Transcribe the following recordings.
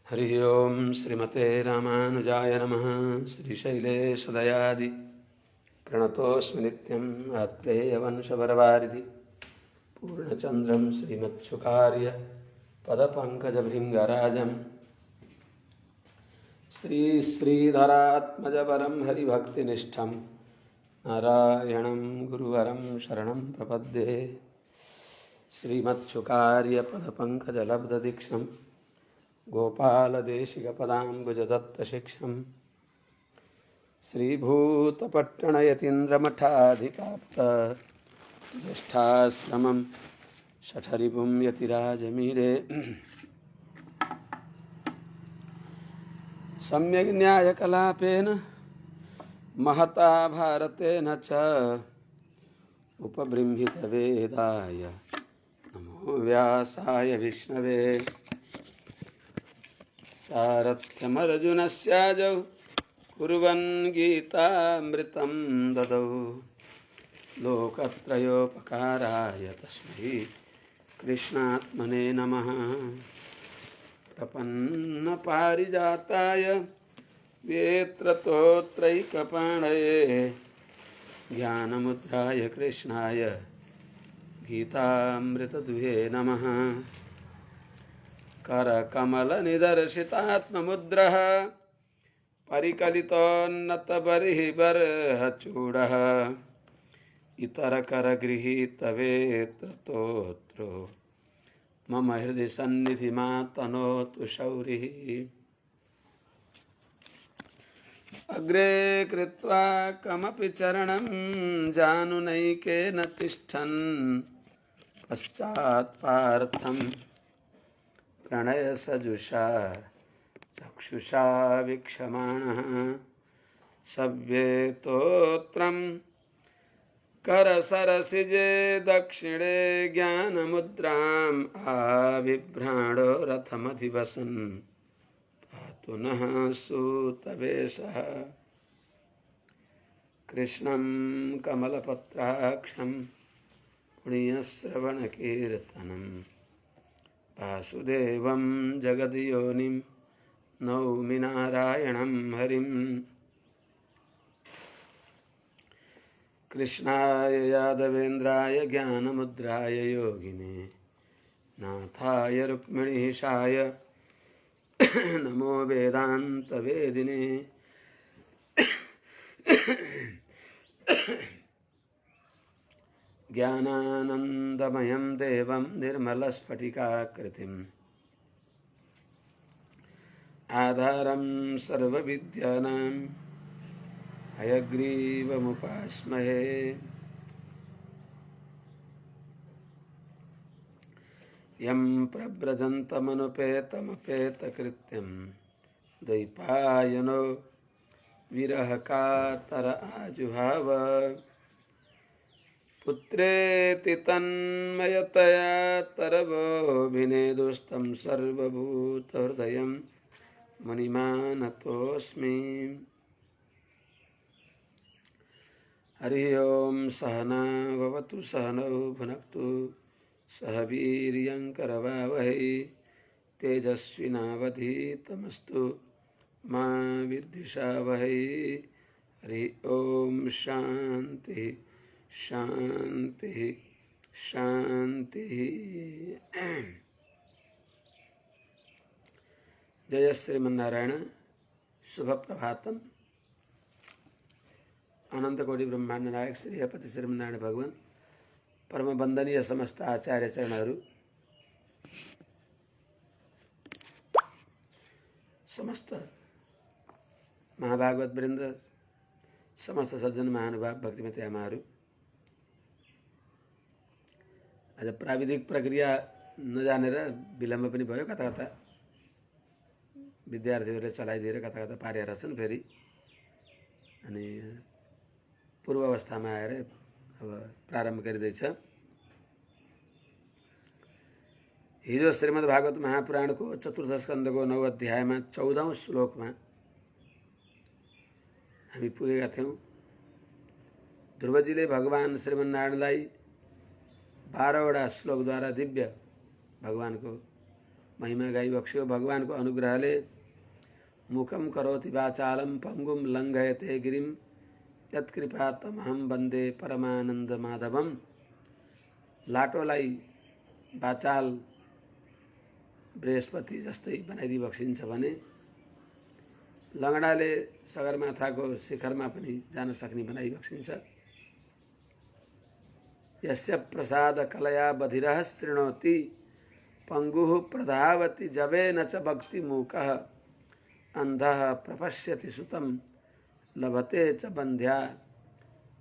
हरि ओम श्रीमते रामानुजाय नमः। श्रीशैलेशदयादि प्रणतोऽस्मि नित्यं आत्रेयवंशवरवारिधि पूर्णचन्द्रं श्रीमत्सुकार्य पदपङ्कजभृङ्गराजं श्रीश्रीधरात्मजवरं हरिभक्तिनिष्ठं नारायणं गुरुवरं शरणं प्रपद्ये। श्रीमत्सुकार्य पदपङ्कजलब्धदीक्षं गोपालदेशिकपदाम्बुजदत्तशिक्षं श्रीभूतपट्टणयतीन्द्रमठाधिकाप्त ज्येष्ठाश्रमं शठरिपुं यतिराजमीरे सम्यग् न्यायकलापेन महता भारतेन च उपबृंहितवेदाय नमो व्यासाय विष्णवे। सारथ्यमर्जुनस्याजौ कुर्वन् गीतामृतं ददौ लोकत्रयोपकाराय तस्मै कृष्णात्मने नमः। प्रपन्नपारिजाताय वेत्रतोत्रैकपाणये ज्ञानमुद्राय कृष्णाय गीतामृतदुहे नमः। करकमलनिदर्शितात्ममुद्रः परिकलितोन्नतबर्हिबर्हचूडः इतरकरगृहीतवेत्रतोत्रो मम हृदि सन्निधिमातनोतु शौरिः। अग्रे कृत्वा कमपि चरणं जानुनैकेन तिष्ठन् पश्चात्पार्थं प्रणयसजुषा चक्षुषा वीक्षमाणः सव्येतोत्रं करसरसिजे दक्षिणे ज्ञानमुद्राम् आबिभ्राणो रथमधिवसन् पातु नः सूतवेषः। कृष्णं कमलपत्राक्षं पुण्यश्रवणकीर्तनम् वासुदेवं जगद्योनिं नौमि नारायणं हरिं। कृष्णाय यादवेन्द्राय ज्ञानमुद्राय योगिने नाथाय रुक्मिणीशाय नमो वेदान्तवेदिने। ज्ञानानन्दमयं देवं निर्मलस्फटिकाकृतिम् आधारं सर्वविद्यानां हयग्रीवमुपास्महे। यं प्रव्रजन्तमनुपेतमपेतकृत्यं द्वैपायनो विरहकातर आजुहाव। पुत्रेति तन्मयतया तरवोऽभिनेदुस्तं सर्वभूतहृदयं मुनिमानतोऽस्मि। हरि ओम सहना भवतु सहनौ भुनक्तु सह वीर्यङ्करवावहै तेजस्विनावधीतमस्तु मा विद्विषावहै। हरि ओम शांति शांति शांति। जय श्रीमन्नारायण। शुभ प्रभातम। अनंत कोटि ब्रह्मांड नायक श्री हरिपति श्रीमन्नारायण भगवान परम वंदनीय समस्त आचार्य चरणहरू, समस्त महाभागवत वृन्द, समस्त सज्जन महानुभाव भक्तिमती आमाहरू, आज प्राविधिक प्रक्रिया नजानेर विलम्ब पनि भयो। कता कता विद्यार्थीहरूले चलाइदिएर कता कता पारेर छन्। फेरि अनि पूर्व अवस्थामा आएर अब प्रारम्भ गरिँदैछ। हिजो श्रीमद् भागवत महापुराणको चतुर्थ स्कन्धको 9 अध्यायमा 14औं श्लोकमा हामी पुगेका थियौँ। ध्रुवजीले भगवान श्रीमन्नारायणलाई 12वटा श्लोकद्वारा दिव्य भगवानको महिमा गाई बक्स्यो। भगवानको अनुग्रहले मुखम करोति वाचालम पंगुम लङ्घयते गिरिम यत्कृपा तमहम वन्दे परमानन्द माधवम। लाटोलाई वाचाल बृहस्पति जस्तै बनाइदिई बक्सिन्छ भने लङ्गडाले सगरमाथाको शिखरमा पनि जान सक्ने बनाइ बक्सिन्छ। यस्य प्रसाद कलया बधिरः शृणोति पंगुः प्रधावति जवेन च भक्ति मूकः अंधः प्रपश्यति सुतं लभते च बंध्या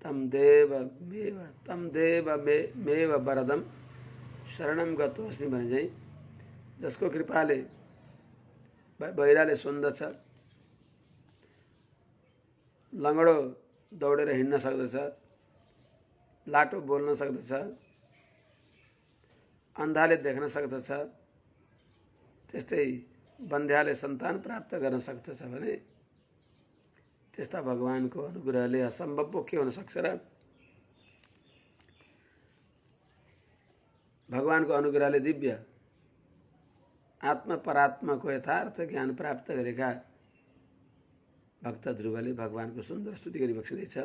तम देव मेव वरदम शरणम गतोस्मि भने चाहिँ जसको कृपाले बहिराले सुन्दछ, लङ्गडो दौडेर हिँड्न सक्दछ, लाटो बोल्न सक्दछ, अन्धाले देख्न सक्दछ, त्यस्तै बन्ध्याले सन्तान प्राप्त गर्न सक्दछ भने त्यस्ता भगवानको अनुग्रहले असम्भव पो के हुन सक्छ र? भगवानको अनुग्रहले दिव्य आत्मा परात्माको यथार्थ ज्ञान प्राप्त गरेका भक्त ध्रुवले भगवानको सुन्दर स्तुति गरी बक्सिँदैछ।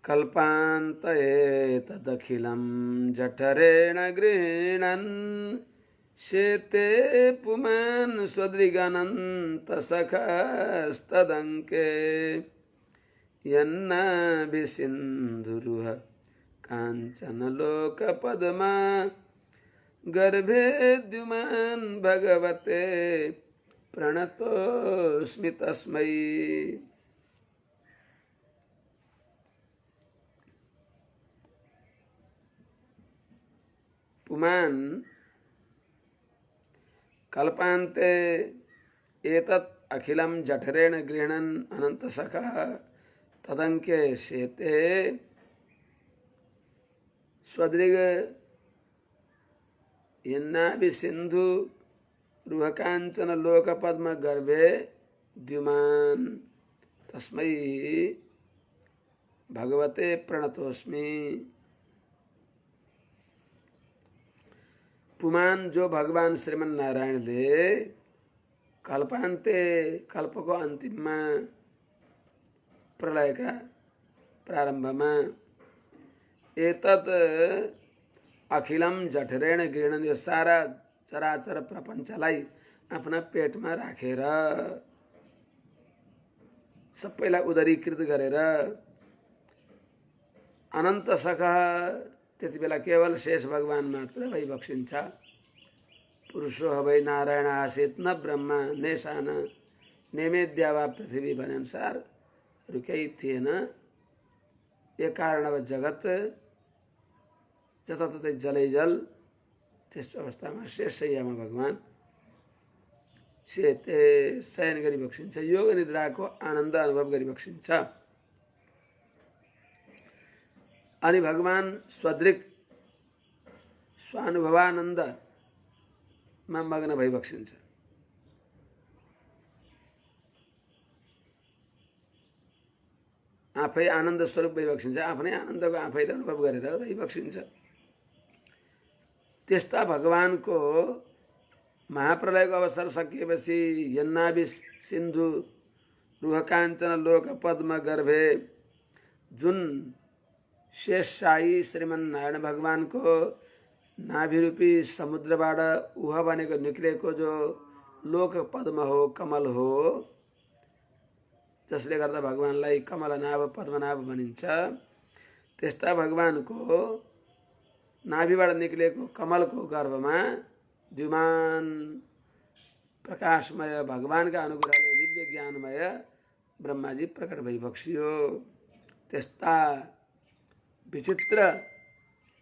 कल्पान्तये तदखिलं जठरेण गृह्णन् शेते पुमान् स्वदृगनन्त सखस्तदङ्के यन्नाभिसिन्धुरुह काञ्चन लोकपद्मा गर्भेद्युमान् भगवते प्रणतोऽस्मि तस्मै। पुमान् कल्पान्ते एतत् अखिलं जठरेण गृह्णन् अनन्तसखः तदङ्के शेते स्वदृग यन्नाभिसिन्धु रुहकाञ्चन लोकपद्म गर्भे द्युमान् तस्मै भगवते प्रणतोस्मि। पुमान जो भगवान श्रीमन नारायणले कल्पान्ते कल्पको अन्तिममा प्रलयका प्रारम्भमा एतत् अखिलम जठरेण गृह्णन् यो सारा चराचर प्रपञ्चलाई आफ्ना पेटमा राखेर सबैलाई उदरीकृत गरेर अनन्त सखः त्यति बेला केवल शेष भगवान मात्र भई बक्सिन्छ। पुरुषो हवै नारायण आसीत् न ब्रह्मा नेशान नेमेद्या वा पृथ्वी भने अनुसार केही थिएन। एक कारणवश जगत जताततै जलैजल। त्यस्तो अवस्थामा शेष शय्यामा भगवान सेते शयन गरी बक्सिन्छ, योग निद्राको आनन्द अनुभव गरी बक्सिन्छ। अनि भगवान स्वदृक स्वानुभवानन्दमा मग्न भई बक्सिन्छ। आफै आनन्द स्वरूप भई बक्सिन्छ, आफ्नै आनन्दको आफैले अनुभव गरेर रही बक्सिन्छ। त्यस्ता भगवानको महाप्रलयको अवसर सकिएपछि यन्नाभि सिन्धु रुहकाञ्चन लोक पद्म गर्भे जुन शेषशाही श्रीमन नारायण भगवानको नाभिरूपी समुद्रबाट उह बनेको निक्लेको जो लोक पद्म हो, कमल हो, जसले गर्दा भगवानलाई कमलनाभ पद्मनाभ भनिन्छ, त्यस्ता भगवानको नाभिबाट निक्लेको कमलको गर्भमा द्युमान प्रकाशमय भगवानका अनुग्रहले दिव्य ज्ञानमय ब्रह्माजी प्रकट भई बक्सियो। त्यस्ता विचित्र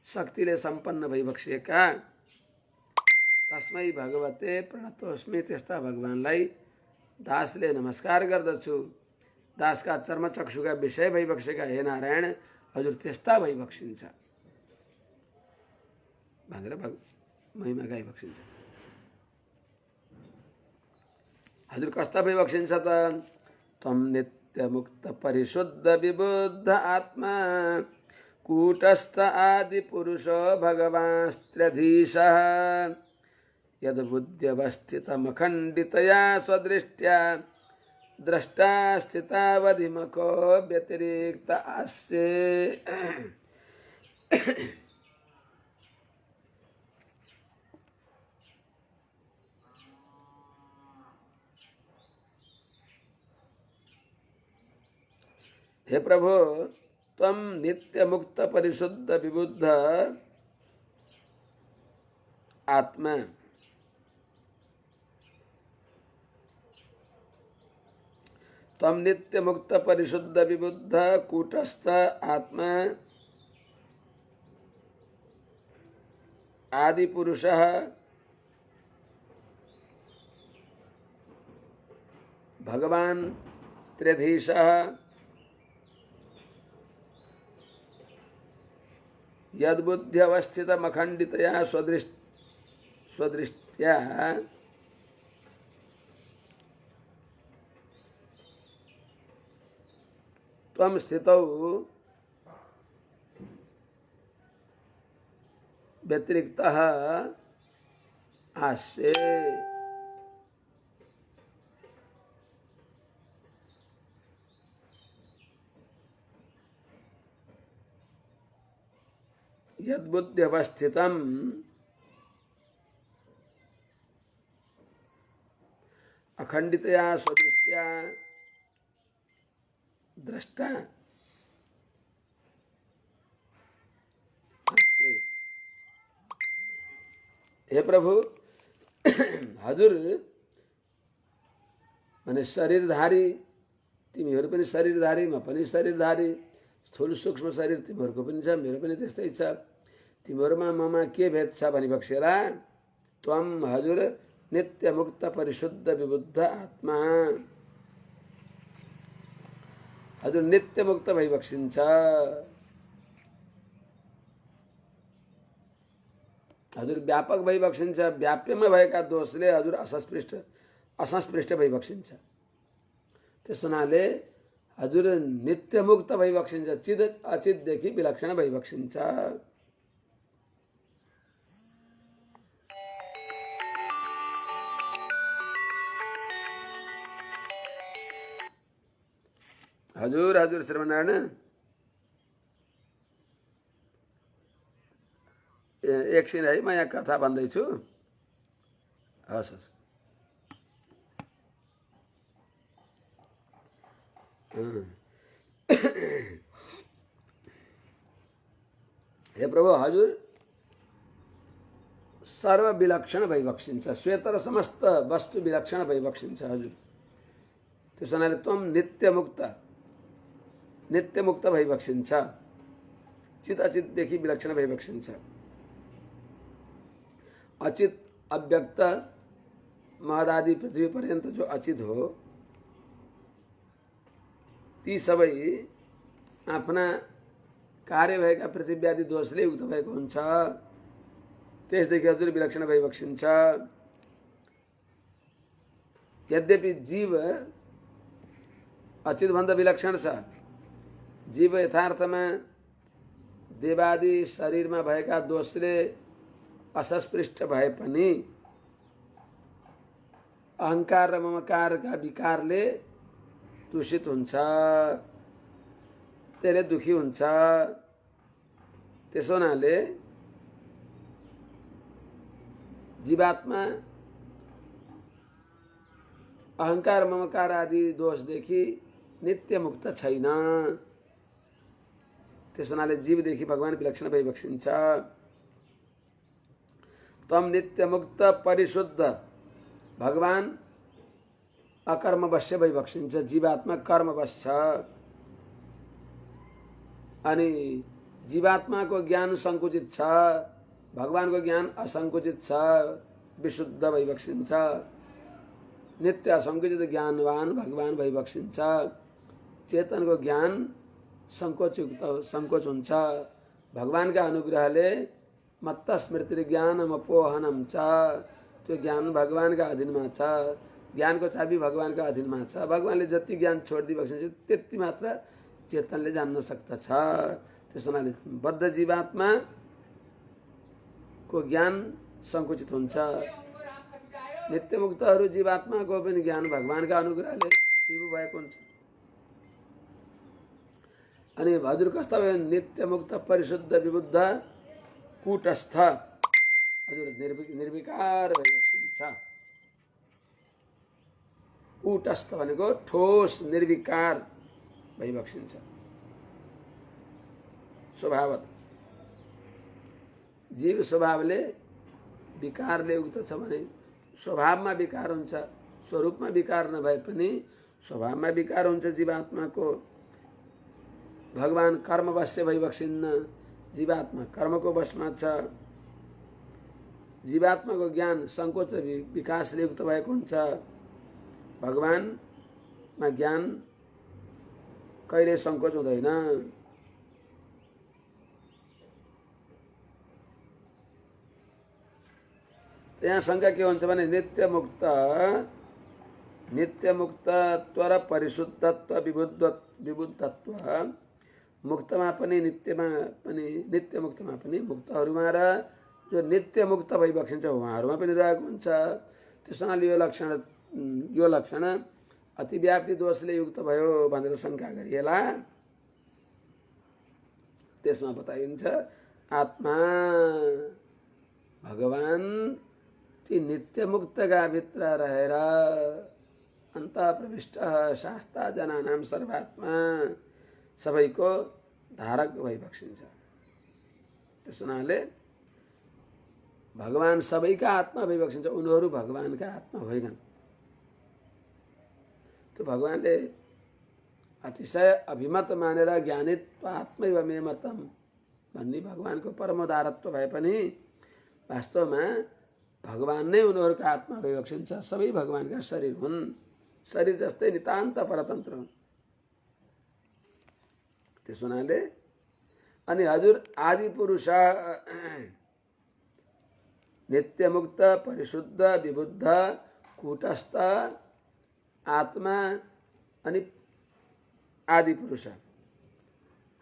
शक्तिले सम्पन्न भई बक्सिएका तस्मै भगवते प्रणतोस्मि, त्यस्ता भगवानलाई दासले नमस्कार गर्दछु। दासका चर्मचक्षुका विषय भई बक्सेका हे नारायण हजुर त्यस्ता भई बक्सिन्छ भनेर महिमा गाई बक्सिन्छ। हजुर कस्ता भई बक्सिन्छ त? त्वं नित्य मुक्त परिशुद्ध विबुद्ध आत्मा कूटस्थ आदि पुरुषो भगवान्स्त्र्यधीशः यद्बुद्ध्यवस्थितमखण्डितया स्वदृष्ट्या द्रष्टा स्थितावधिमको व्यतिरिक्त आस्ये। हे प्रभु, त्वं नित्य मुक्त परिशुद्ध विबुद्ध आत्मा, त्वं नित्य मुक्त परिशुद्ध विबुद्ध कूटस्थ आत्मा आदि पुरुषः भगवान त्र्यधीशः यद्बुद्ध्यवस्थितमखण्डितया स्वदृष्ट्या त्वं स्थितौ व्यतिरिक्तः आस्ये। यद्बुद्ध्यवस्थितम् अखंडितया स्वदृष्ट्या दृष्टा अस्ति। हे प्रभु, हजुर माने शरीरधारी, तिमीहरू पनि शरीरधारी, म पनि शरीरधारी, स्थूल सूक्ष्म शरीर तिमीहरूको पनि छ, मेरो पनि त्यस्तै छ। तिमीहरूमा ममा के भेद छ भनी बक्सेला? त्वम हजुर नित्य मुक्त परिशुद्ध विबुद्ध आत्मा, हजुर नित्य मुक्त भइबक्सिन्छ। हजुर व्यापक भइबक्सिन्छ। व्याप्यमा भएका दोषले हजुर असंस्पृष्ट भइबक्सिन्छ। त्यस हुनाले हजुर नित्य मुक्त भइबक्सिन्छ, चिद अचितदेखि विलक्षण भइबक्सिन्छ। हजुर हजुर श्रीमनारायण, एकछिन है, म यहाँ कथा भन्दैछु। हस् हस्। हे प्रभु, हजुर सर्व विलक्षण भइबक्सिन्छ, श्वेत र समस्त वस्तु विलक्षण भइबक्सिन्छ हजुर। त्यस हुनाले त्वम नित्य मुक्त भइबक्सिन्छ, चित अचितदेखि विलक्षण भइबक्सिन्छ। अचित अव्यक्त महदादि पृथ्वी पर्यन्त जो अचित हो, ती सबै आफ्ना कार्य भएका पृथ्वी आदि दोषले युक्त भएको हुन्छ। त्यसदेखि हजुर विलक्षण भइबक्सिन्छ। यद्यपि जीव अचित भन्दा विलक्षण छ। जीव यथार्थमा देवादि शरीरमा भएका दोषले असस्पृष्ट भए पनि अहंकार र ममकारका विकारले दूषित हुन्छ, त्यसले दुखी हुन्छ। त्यसो हुनाले जीवात्मा अहंकार ममकार आदि दोषदेखि नित्य मुक्त छैन। त्यस हुनाले जीवदेखि भगवान विलक्षण भइबक्सिन्छ। तम नित्य मुक्त परिशुद्ध भगवान अकर्मवश्य भइबक्सिन्छ। जीवात्मा कर्मवश छ अनि जीवात्माको ज्ञान संकुचित छ, भगवानको ज्ञान असंकुचित छ, विशुद्ध भइबक्सिन्छ। नित्य असंकुचित ज्ञानवान भगवान भइबक्सिन्छ। चेतनको ज्ञान संकोच हुन्छ। भगवानका अनुग्रहले मत्त स्मृति ज्ञानम अपोहनम च, त्यो ज्ञान भगवानका अधीनमा छ। ज्ञानको चाबी भगवानका अधीनमा छ। भगवानले जति ज्ञान छोडिदिइबक्सिन्छ त्यति मात्र चेतनले जान्न सक्दछ। त्यसो हुनाले बद्ध जीवात्मा को ज्ञान संकुचित हुन्छ नित्य मुक्तहरू जीवात्माको पनि ज्ञान भगवानका अनुग्रहले विभु भएको हुन्छ। अनि हजुर कस्ता भयो? नित्य मुक्त परिशुद्ध विबुद्ध कूटस्थ हजुर निर्विकार भई बसिन्छ। कूटस्थ भनेको ठोस निर्विकार भई बसिन्छ। स्वभावत जीव स्वभावले विकारले युक्त छ भने स्वभावमा विकार हुन्छ, स्वरूपमा विकार नभए पनि स्वभावमा विकार हुन्छ जीवात्माको। भगवान कर्म वश्य भई बसिन्न, जीवात्मा कर्मको वशमा छ। जीवात्माको ज्ञान संकोच र विकासले युक्त भएको हुन्छ। भगवानमा ज्ञान कहिले संकोच हुँदैन। यहाँ शंका के हुन्छ भने नित्य मुक्तत्व र परिशुद्धत्व विबुद्धत्व मुक्तमा पनि नित्य मुक्तमा पनि मुक्तहरूमा र जो नित्य मुक्त भई बसिन्छ उहाँहरूमा पनि रहेको हुन्छ। त्यसैले यो लक्षण अतिव्याप्ति दोषले युक्त भयो भनेर शंका गरिएला। त्यसमा बताइन्छ आत्मा भगवान ती नित्य मुक्तका भित्र रहेर अन्त प्रविष्ट शास्ता जनानाम सर्वात्मा सबैको धारक भई बसिन्छ। त्यसैले भगवान सबैका आत्मा भई बसिन्छ, उनीहरू भगवानका आत्मा होइनन्। त्यो भगवानले अतिशय अभिमत मानेर ज्ञानित्व आत्मैव मे मतम भन्ने भगवानको परमोदारत्व भए पनि वास्तवमा भगवान नै उनीहरूका आत्मा भई बसिन्छ। सबै भगवानका शरीर हुन्, शरीर जस्तै नितान्त परतन्त्र हुन्। त्यस हुनाले अनि हजुर आदि पुरुष नित्य मुक्त परिशुद्ध विबुद्ध कूटस्थ आत्मा अनि आदि पुरुष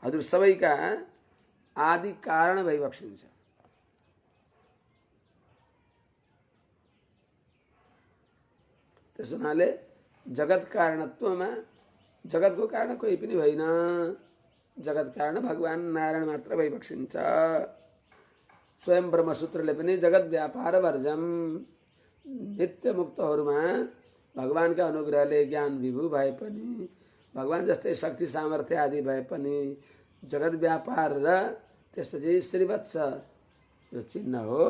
हजुर सबैका आदि कारण भई बसिन्छ। त्यस हुनाले जगत कारणत्वमा जगतको कारण कोही पनि होइन, जगत कारण भगवान नारायण मात्र भई बसिन्छ। स्वयं ब्रह्मसूत्रले पनि जगत व्यापार वर्जम नित्य मुक्तहरूमा भगवानका अनुग्रहले ज्ञान विभु भए पनि भगवान जस्तै शक्ति सामर्थ्य आदि भए पनि जगत व्यापार र त्यसपछि श्रीवत्स यो चिन्ह हो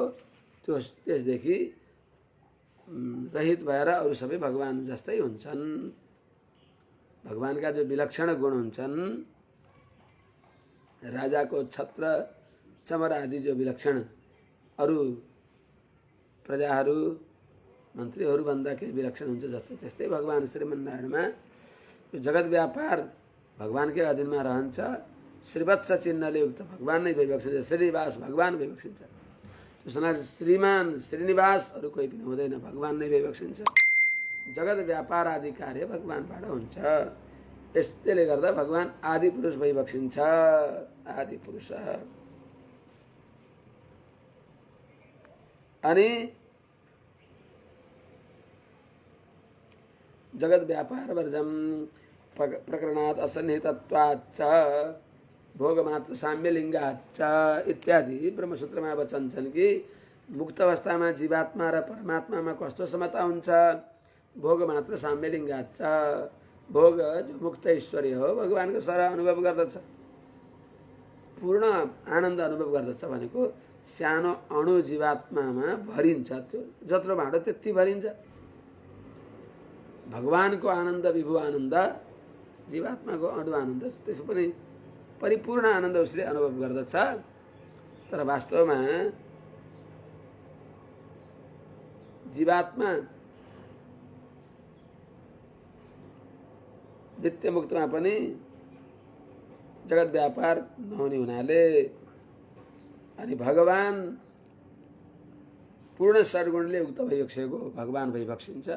त्यो त्यसदेखि रहित भएर अरू सबै भगवान जस्तै हुन्छन्। भगवानका जो विलक्षण गुण हुन्छन्, राजाको छत्र चमर आदि जो विलक्षण अरू प्रजाहरू मन्त्रीहरू भन्दा केही विलक्षण हुन्छ जस्तै त्यस्तै भगवान श्रीमन्नारायणमा यो जगत व्यापार भगवानकै अधीनमा रहन्छ। श्रीवत्स चिन्हले युक्त भगवान नै भई बसिन्छ, श्रीनिवास भगवान भई बसिन्छ। त्यसमा श्रीमान श्रीनिवास अरू कोही पनि हुँदैन, भगवान नै भई बसिन्छ। जगत व्यापार आदि कार्य भगवानबाट हुन्छ। यसले गर्दा भगवान आदि पुरुष भई बसिन्छ। आदि पुरुष अनि जगत व्यापार वर्जम प्रकरणात् असन्निहितत्वाच्च भोगमात्र साम्यलिङ्गाच्च इत्यादि ब्रह्मसूत्रमा वचन छन् कि मुक्त अवस्थामा जीवात्मा र परमात्मामा कस्तो समता हुन्छ। भोगमात्र साम्यलिङ्गाच्च भोग जो मुक्त ईश्वरीय हो भगवानको सरह अनुभव गर्दछ, पूर्ण आनन्द अनुभव गर्दछ भनेको सानो अणु जीवात्मामा भरिन्छ। त्यो जत्रो भाँडो त्यति भरिन्छ। भगवानको आनन्द विभु आनन्द जीवात्माको अणु आनन्द त्यसको पनि परिपूर्ण आनन्द उसले अनुभव गर्दछ। तर वास्तवमा जीवात्मा नित्य मुक्तमा पनि जगत व्यापार नहुने हुनाले अनि भगवान पूर्ण सद्गुणले युक्त भइसकेको भगवान भई बसिन्छ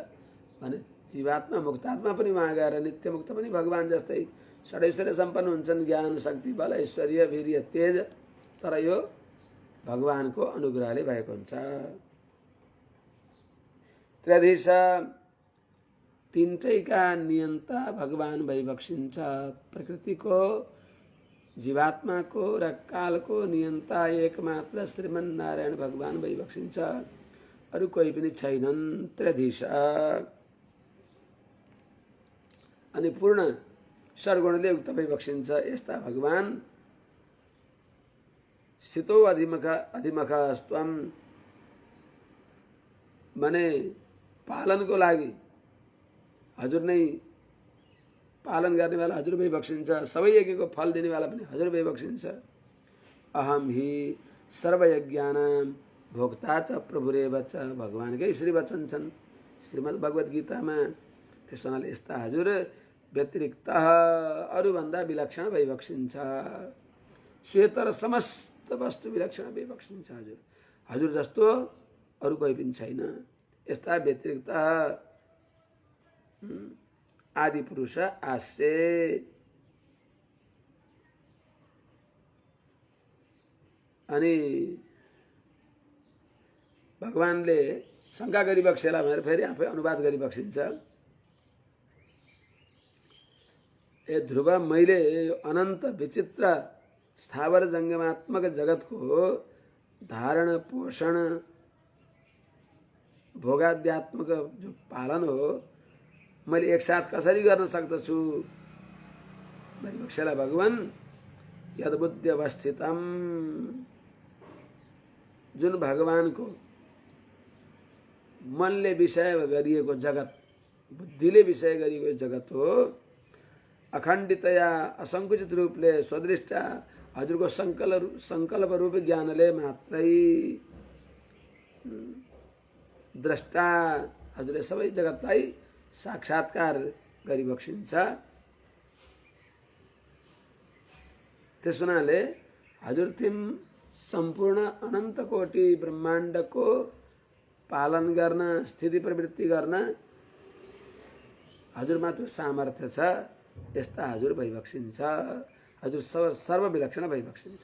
भने जीवात्मा मुक्तात्मा पनि वहाँ गएर नित्य मुक्त पनि भगवान जस्तै षडैश्वर्य सम्पन्न हुन्छन्, ज्ञान शक्ति बल ऐश्वर्य वीर्य तेज। तर यो भगवानको अनुग्रहले भएको हुन्छ। त्र्यधीश तीनटैका नियन्ता भगवान भइबक्सिन्छ। प्रकृतिको, जीवात्माको र कालको नियन्ता एकमात्र श्रीमन्नारायण भगवान भइबक्सिन्छ। अरू कोही पनि छैनन्। त्र्यधीश अनि पूर्ण सर्गुणले युक्त भइबक्सिन्छ यस्ता भगवान स्थितो अधिमख स्वम भने पालनको लागि हजुर नै पालन गर्नेवाला हजुर भइबक्सिन्छ। सबै यज्ञको फल दिनेवाला पनि हजुर भइबक्सिन्छ। अहम हि सर्वयज्ञानां भोक्ता च प्रभुरेव च भगवानकै श्री वचन छन् श्रीमद् भगवत गीतामा। त्यस हुनाले यस्ता हजुर व्यतिरिक्त अरूभन्दा विलक्षण भइबक्सिन्छ। श्वेतर समस्त वस्तु विलक्षण भइबक्सिन्छ हजुर। हजुर जस्तो अरू कोही पनि छैन। यस्ता व्यतिरिक्त आदि पुरुष आस्ये अनि भगवानले शङ्का गरिबक्सेला भनेर फेरि आफै अनुवाद गरिबक्सिन्छ। ए ध्रुव, मैले अनन्त विचित्र स्थावर जङ्गमात्मक जगतको धारण पोषण भोगाध्यात्मक जो पालन हो मैले एकसाथ कसरी गर्न सक्दछु भइबक्सेला भगवान। यद्बुद्धि अवस्थितम, जुन भगवानको मनले विषय गरिएको जगत, बुद्धिले विषय गरिएको जगत हो। अखण्डितया असङ्कुचित रूपले स्वदृष्टा हजुरको सङ्कल्प रूप ज्ञानले मात्रै द्रष्टा हजुरले सबै जगतलाई साक्षात्कार गरिबक्सिन्छ। त्यस हुनाले हजुर तिम सम्पूर्ण अनन्त कोटि ब्रह्माण्डको पालन गर्न, स्थिति प्रवृत्ति गर्न हजुरमा त्यो सामर्थ्य छ। यस्ता हजुर भइबक्सिन्छ। हजुर सर्वविलक्षण भइबक्सिन्छ।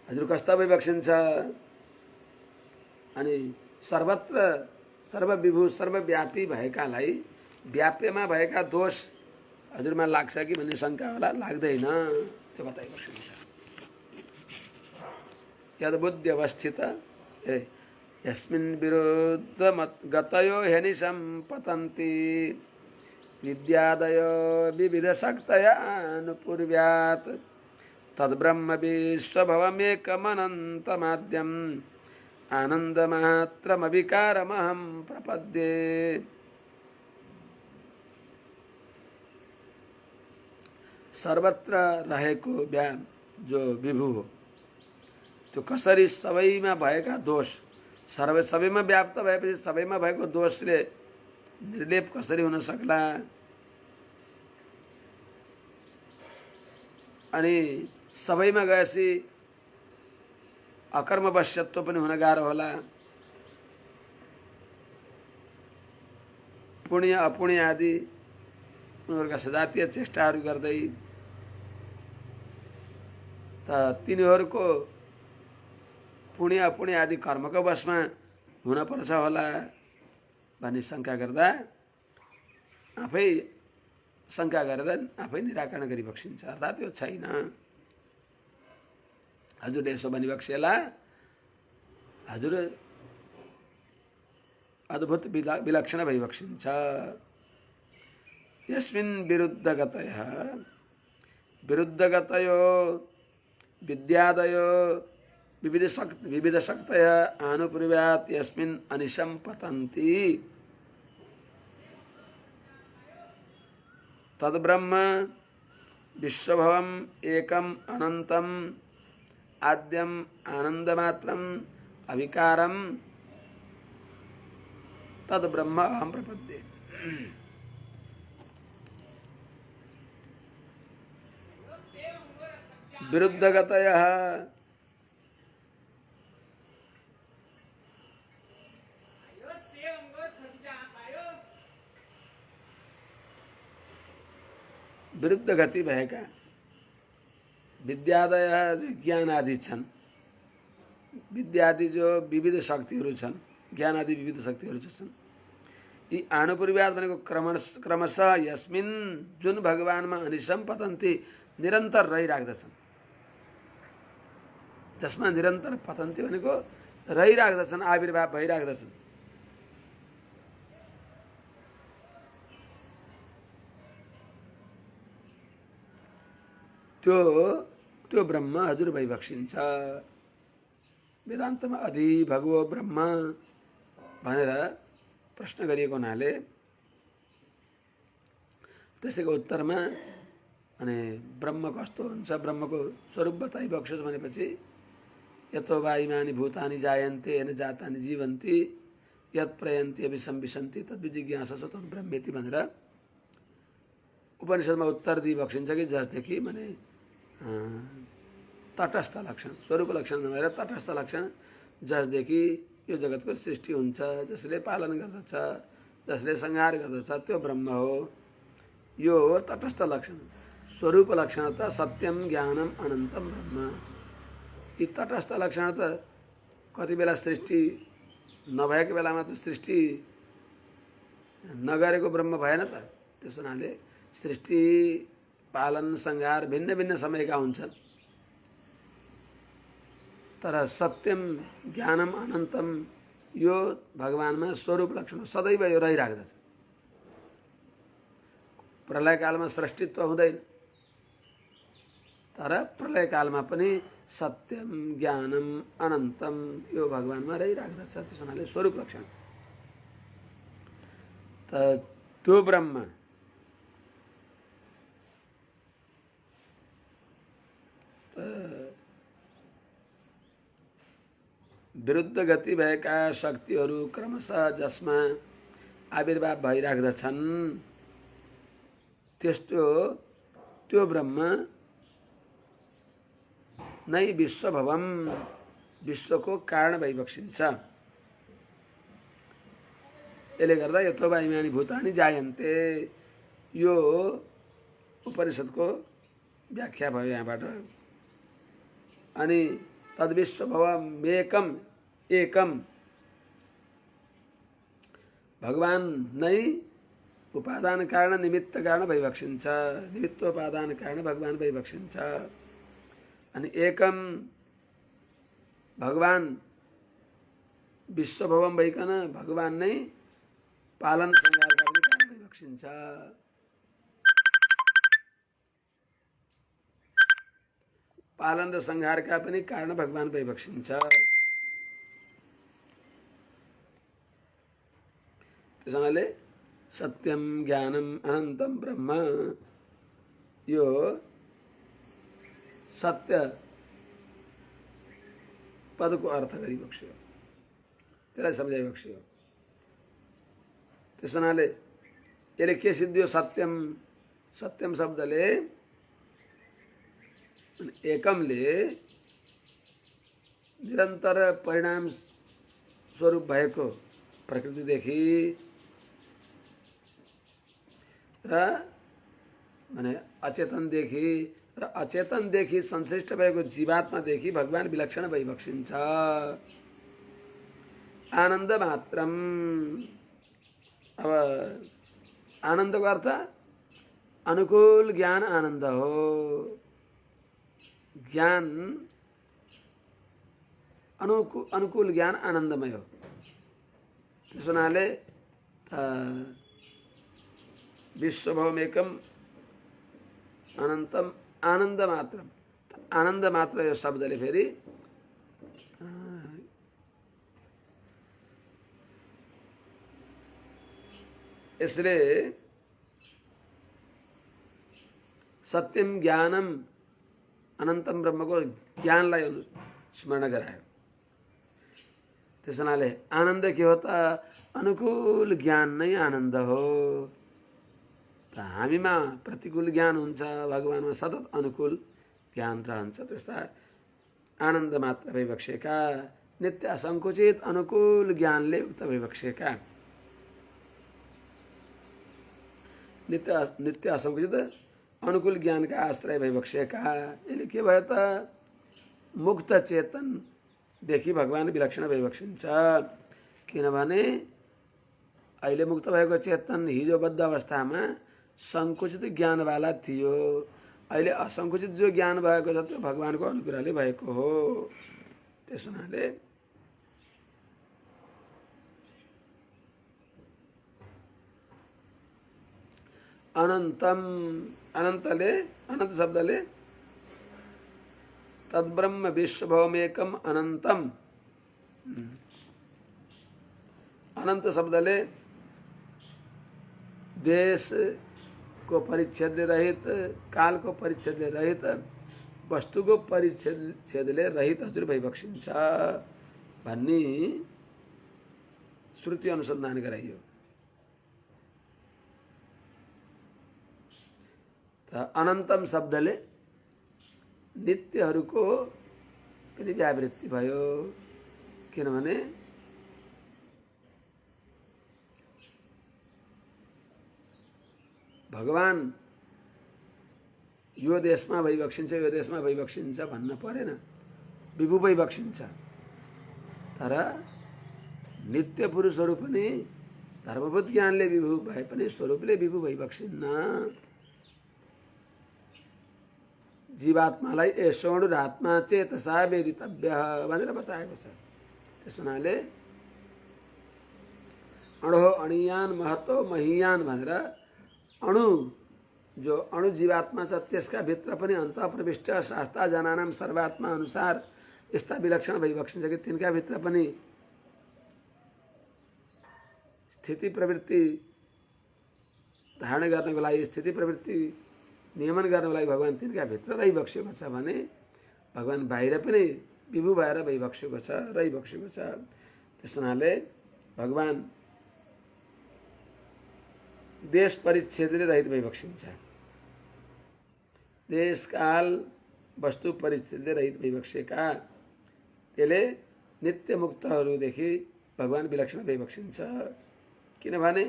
हजुर कस्ता भइबक्सिन्छ अनि सर्वत्र सर्वविभू सर्वव्यापी भएकालाई व्याप्यमा भएका दोष हजुरमा लाग्छ कि भन्ने शङ्का होला, लाग्दैन, त्यो बताइबक्सिन्छ। यद्बुद्धि अवस्थित यस्मिन् विरुद्ध गतयो ह्यनिशं पतन्ति विद्यादयो विविध शक्तया अनुपूर्व्यात् तद्ब्रह्म विश्वभवमेकमनन्तमाद्यम् आनन्दमात्रमविकारमहं प्रपद्ये। सर्वत्र रहेको जो विभु हो त्यो कसरी सबैमा भएका दोष सबैमा व्याप्त भएपछि सबैमा भएको दोषले निर्लेप कसरी हुन सक्ला अनि सबैमा गएपछि अकर्मवश्यत्व पनि हुन गाह्रो होला। पुण्य अपुण्य आदि उनीहरूका सजातीय चेष्टाहरू गर्दै त तिनीहरूको पुण्य अपुण्य आदि कर्मको वशमा हुन पर्छ होला भन्ने शङ्का गर्दा आफै शङ्का गरेर आफै निराकरण गरिबक्सिन्छ। अर्थात् त्यो छैन। हजुरले यसो भनिबक्सेला हजुर अद्भुत विलक्षण भइबक्सिन्छ। यस्मिन् विरुद्धगतयो विद्यादयो विविध शक्तया आनुपूर्व्यात् यस्मिन् अनिशं पतन्ति तद्ब्रह्म विश्वभवम् एकम् अनन्तम् आद्यम् आनन्दमात्रम् अविकारम् तद्ब्रह्म अहं प्रपद्ये। विरुद्धगतयः विरुद्ध गति भएका विद्यादय जो ज्ञान आदि छन् विद्या आदि जो विविध शक्तिहरू छन्, ज्ञान आदि विविध शक्तिहरू जो छन्, यी आनुपूर्व्यात् भनेको क्रमशः यस्मिन् जुन भगवानमा अनिशम पतन्ती निरन्तर रहिराख्दछन्, जसमा निरन्तर पतन्ती भनेको रहिराख्दछन्, आविर्भाव भइराख्दछन्। त्यो ब्रह्म हजुर भइबक्सिन्छ। वेदान्तमा अधि भगवो ब्रह्म भनेर प्रश्न गरिएको हुनाले त्यसैको उत्तरमा अनि ब्रह्म कस्तो हुन्छ, ब्रह्मको स्वरूप बताइबक्सोस् भनेपछि यतो वा इमानि भूतानि जायन्ते येन जातानि जीवन्ति यत् प्रयन्ति अभिसंविशन्ति तद्विजिज्ञाससो तद् ब्रह्मेति भनेर उपनिषदमा उत्तर दिइबक्सिन्छ कि जसदेखि माने तटस्थ लक्षण, स्वरूप लक्षण नभएर तटस्थ लक्षण, जसदेखि यो जगतको सृष्टि हुन्छ, जसले पालन गर्दछ, जसले संहार गर्दछ, त्यो ब्रह्म हो। यो हो तटस्थ लक्षण। स्वरूप लक्षण त सत्यम ज्ञानम अनन्तम ब्रह्म। यी तटस्थ लक्षण त कति बेला सृष्टि नभएको बेलामा त सृष्टि नगरेको ब्रह्म भएन त। त्यस हुनाले सृष्टि पालन संहार भिन्न भिन्न समयका हुन्छन्, तर सत्यम ज्ञानम अनन्तम यो भगवानमा स्वरूप लक्षण सदैव यो रहिराख्दछ। प्रलयकालमा सृष्टित्व हुँदैन, तर प्रलयकालमा पनि सत्यम ज्ञानम अनन्तम यो भगवानमा रहिराख्दछ। त्यस हुनाले स्वरूप लक्षण त त्यो ब्रह्म विरुद्ध गति भएका शक्तिहरू क्रमशः जसमा आविर्भाव भइराख्दछन्, त्यस्तो त्यो ब्रह्म नै विश्वभवम विश्वको कारण भइबक्सिन्छ। यसले गर्दा यतो वा इमानि भूतानि जायन्ते यो उपनिषदको व्याख्या भयो यहाँबाट। अनि तद्विश्वभवमेकम एकम भगवान नै उपादान कारण निमित्त कारण भइबक्सिन्छ, निमित्तोपादान कारण भगवान भइबक्सिन्छ। अनि एकम भगवान विश्वभवम भइकन भगवान नै पालन संहारका पनि कारण भइबक्सिन्छ। पालन र संहारका पनि कारण भगवान भइबक्सिन्छ। त्यसैले सत्यम ज्ञानम अनन्तम ब्रह्म यो सत्य पदको अर्थ गरिबक्स्यो, त्यसलाई सम्झाइबक्स्यो। त्यस हुनाले यसले के सिद्धियो? सत्यम, सत्यम शब्दले एकमले निरन्तर परिणाम स्वरूप भएको प्रकृतिदेखि र माने अचेतनदेखि र अचेतनदेखि संश्लिष्ट भएको जीवात्मादेखि भगवान विलक्षण भइबक्सिन्छ। आनन्द मात्रम। अब आनन्दको अर्थ अनुकूल ज्ञान आनन्द हो। ज्ञान अनुकूल ज्ञान आनन्दमय हो। त्यस हुनाले विश्वभवमेकम अनन्तम आनन्द मात्रम। आनन्द मात्र यो शब्दले फेरि यसले सत्यम ज्ञानम अनन्तम ब्रह्मको ज्ञानलाई स्मरण गरायो। त्यस हुनाले आनन्द के हो त? अनुकूल ज्ञान नै आनन्द हो। त हामीमा प्रतिकूल ज्ञान हुन्छ, भगवानमा सतत अनुकूल ज्ञान रहन्छ। त्यस्ता आनन्द मात्र भइबक्सेका नित्य असङ्कुचित अनुकूल ज्ञानले युक्त भइबक्सेका नित्य असङ्कुचित अनुकूल ज्ञानका आश्रय भइबक्सेका। यसले के भयो त? मुक्त चेतन देखि भगवान विलक्षण भइबक्सिन्छ। किनभने अहिले मुक्त भएको चेतन हिजो बद्ध अवस्थामा सङ्कुचित ज्ञानवाला थियो, अहिले असङ्कुचित जो ज्ञान भएको छ त्यो भगवानको अनुग्रहले भएको हो। त्यस हुनाले अनन्तम, अनन्तले, अनन्त शब्दले तद्ब्रह्म विश्वभौमेकम अनन्तम, अनन्त शब्दले देश को परिच्छेद रहित, काल को परिच्छेद रहित, वस्तु को परिच्छेदले रहित हजुर भइबक्सिन्छ भन्ने श्रुति अनुसन्धान गराइयो। अनन्तम शब्दले नित्यहरूको पनि व्यावृत्ति भयो। किनभने भगवान यो देशमा भइबक्सिन्छ, यो देशमा भइबक्सिन्छ भन्न परेन, विभु भइबक्सिन्छ। तर नित्य पुरुषहरू पनि धर्मभूत ज्ञानले विभु भए पनि स्वरूपले विभु भइबक्सिन्न। जीवात्मालाई एषोणुरात्मा चेतसा वेदितव्य भनेर बताएको छ। त्यस हुनाले अणो अणियान महतो महीयान भनेर अणु, जो अणु जीवात्मा छ त्यसका भित्र पनि अन्त प्रविष्ट शास्ता जनानाम सर्वात्मा अनुसार यस्ता विलक्षण भइबक्सिन्छ कि तिनका भित्र पनि स्थिति प्रवृत्ति धारण गर्नको लागि, स्थिति प्रवृत्ति नियमन गर्नको लागि भगवान तिनका भित्र रहिबक्सेको छ भने भगवान बाहिर पनि विभु भएर भइबक्सेको छ, रहिबक्सेको छ। त्यस हुनाले भगवान देश परिच्छेदले रहित भइबक्सिन्छ। देश काल वस्तु परिच्छेदले रहित भइबक्सेका त्यसले नित्य मुक्तहरूदेखि भगवान विलक्षण भइबक्सिन्छ। किनभने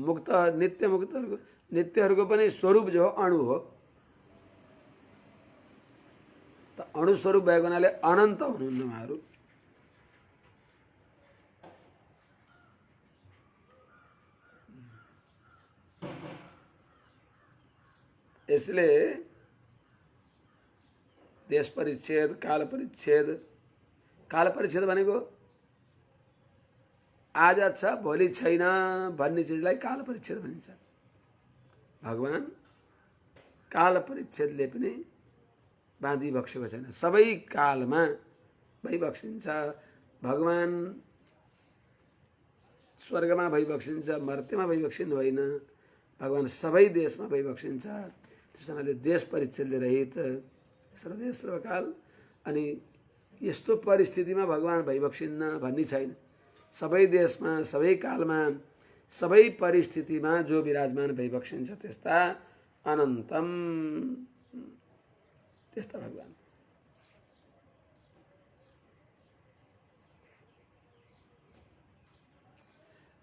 मुक्त नित्य मुक्तहरूको, नित्यहरूको पनि स्वरूप जो अणु हो, त अणु स्वरूप भएको हुनाले अनन्त हुनुहुन्न उहाँहरू। यसले देश परिच्छेद, काल परिच्छेद, काल परिच्छेद भनेको आज छ भोलि छैन भन्ने चिजलाई काल परिच्छेद भनिन्छ। भगवान काल परिच्छेदले पनि बाँधी बक्सेको छैन, सबै कालमा भइबक्सिन्छ। भगवान स्वर्गमा भइबक्सिन्छ, मर्त्यमा भइबक्सिनु होइन, भगवान सबै देशमा भइबक्सिन्छ। त्यसैले देश परिच्छेदले रहित सर्वदेश सर्वकाल। अनि यस्तो परिस्थितिमा भगवान भइबक्सिन्न भन्ने छैन। सबै देशमा, सबै कालमा, सबै परिस्थितिमा जो विराजमान भइबक्सिन्छ त्यस्ता अनन्तम, त्यस्ता भगवान।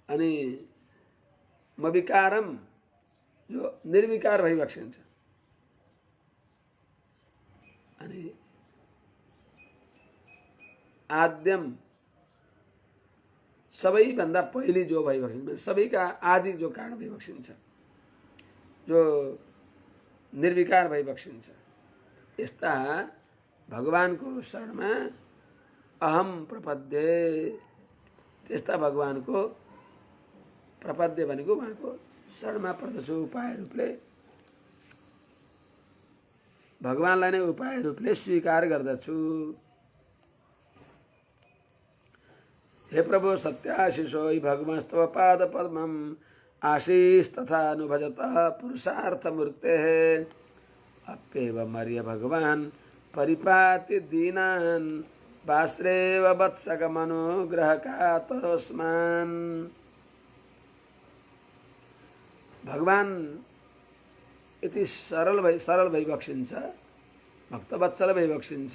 अनि मविकारम जो निर्विकार भइबक्सिन्छ। अनि आद्यम सबैभन्दा पहिले जो भइबक्सिन्छ, सबैका आदि जो कारण भइबक्सिन्छ, जो निर्विकार भइबक्सिन्छ। यस्ता भगवानको शरणमा अहम प्रपद्ये, त्यस्ता भगवानको प्रपद्य भनेको उहाँको शरणमा पर्दछु। उपाय रूपले भगवानलाई नै उपाय रूपले स्वीकार गर्दछु। हे प्रभु सत्याशिषो भगवंस्तव पाद पद्मम आशीष तथा अनुभजत पुरुषार्थ मूर्ते अप्येव मर्य भगवान परिपाति दीनान् वाश्रेव वत्सकमनुग्रह कातरोस्मान। भगवान यति सरल भइबक्सिन्छ, भक्तवत्सल भइबक्सिन्छ,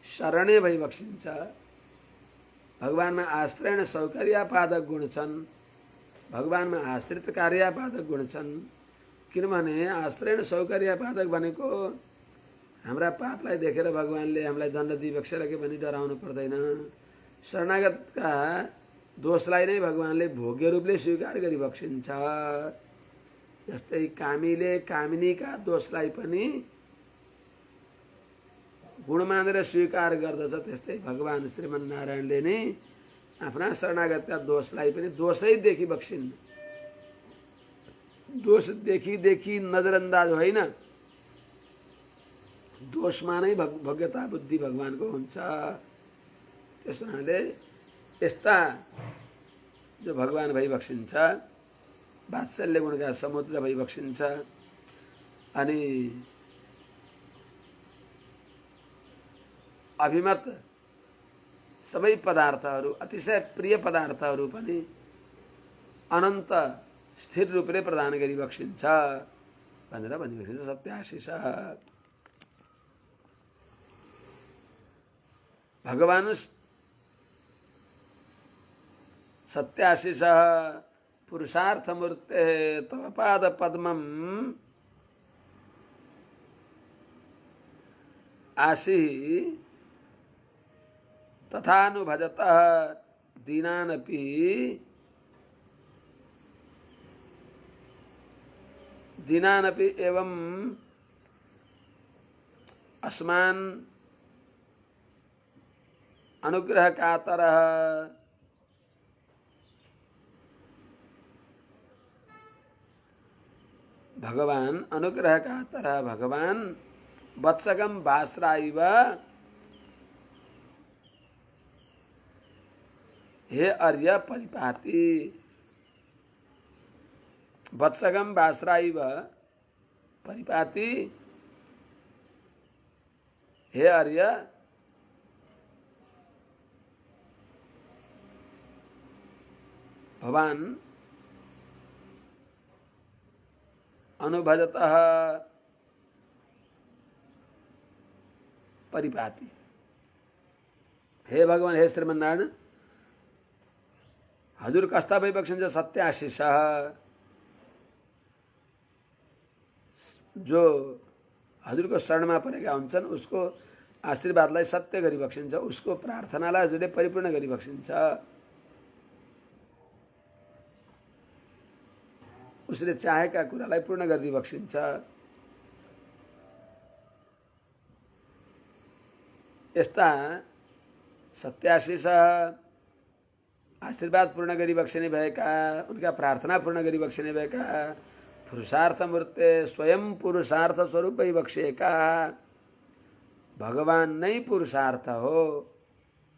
शरणे भइबक्सिन्छ। भगवानमा आश्रयण सौकर्यापादक गुण छन्, भगवानमा आश्रित कार्यापादक गुण छन्। किनभने आश्रयण सौकर्यापादक भनेको हाम्रा पापलाई देखेर भगवानले हामीलाई दण्ड दिइबक्सेर के भनी डराउनु पर्दैन। शरणागतका दोषलाई नै भगवानले भोग्य रूपले स्वीकार गरिबक्सिन्छ। जस्तै कामीले कामिनीका दोषलाई पनि गुण मानेर स्वीकार गर्दछ, त्यस्तै भगवान श्रीमन्नारायणले नै आफ्ना शरणागतका दोषलाई पनि दोषै देखि बक्सिन्। दोष देखि नजरअन्दाज होइन, दोषमा नै भोग्यता बुद्धि भगवानको हुन्छ। त्यस हुनाले यस्ता जो भगवान भइबक्सिन्छ, वात्सल्य गुणका समुद्र भइबक्सिन्छ। अनि अभिमत सबै पदार्थहरू, अतिशय प्रिय पदार्थहरू पनि अनन्त स्थिर रूपले प्रदान गरिबक्सिन्छ भनेर भनिबक्सिन्छ सत्याशिष। भगवान सत्याशिष पुरुषार्थमूर्ते तव पाद पद्मम् आसि तथानुभजतः दीनानपि एवं अस्मान् अनुग्रह कातरः भगवान अनुग्रह कातरः भगवान वत्सगम बासराइव हे अर्य परिपाति। वत्सगम बासराइव परिपाति हे अर्य भवान अनुभजतः परिपाति। हे भगवान, हे श्रीमन्नारायण, हजुर कस्ता भइबक्सिन्छ सत्याशिष, जो हजुरको शरणमा परेका हुन्छन् उसको आशीर्वादलाई सत्य गरिबक्सिन्छ, उसको प्रार्थनालाई हजुरले परिपूर्ण गरिबक्सिन्छ, उसले चाहेका कुरालाई पूर्ण गरिबक्सिन्छ। यस्ता सत्याशिष आशीर्वाद पूर्ण गरिबक्सिने भएका, उनका प्रार्थना पूर्ण गरिबक्सिने भएका पुरुषार्थ मूर्ते स्वयं पुरुषार्थ स्वरूप भइबक्सिएका भगवान नै पुरुषार्थ हो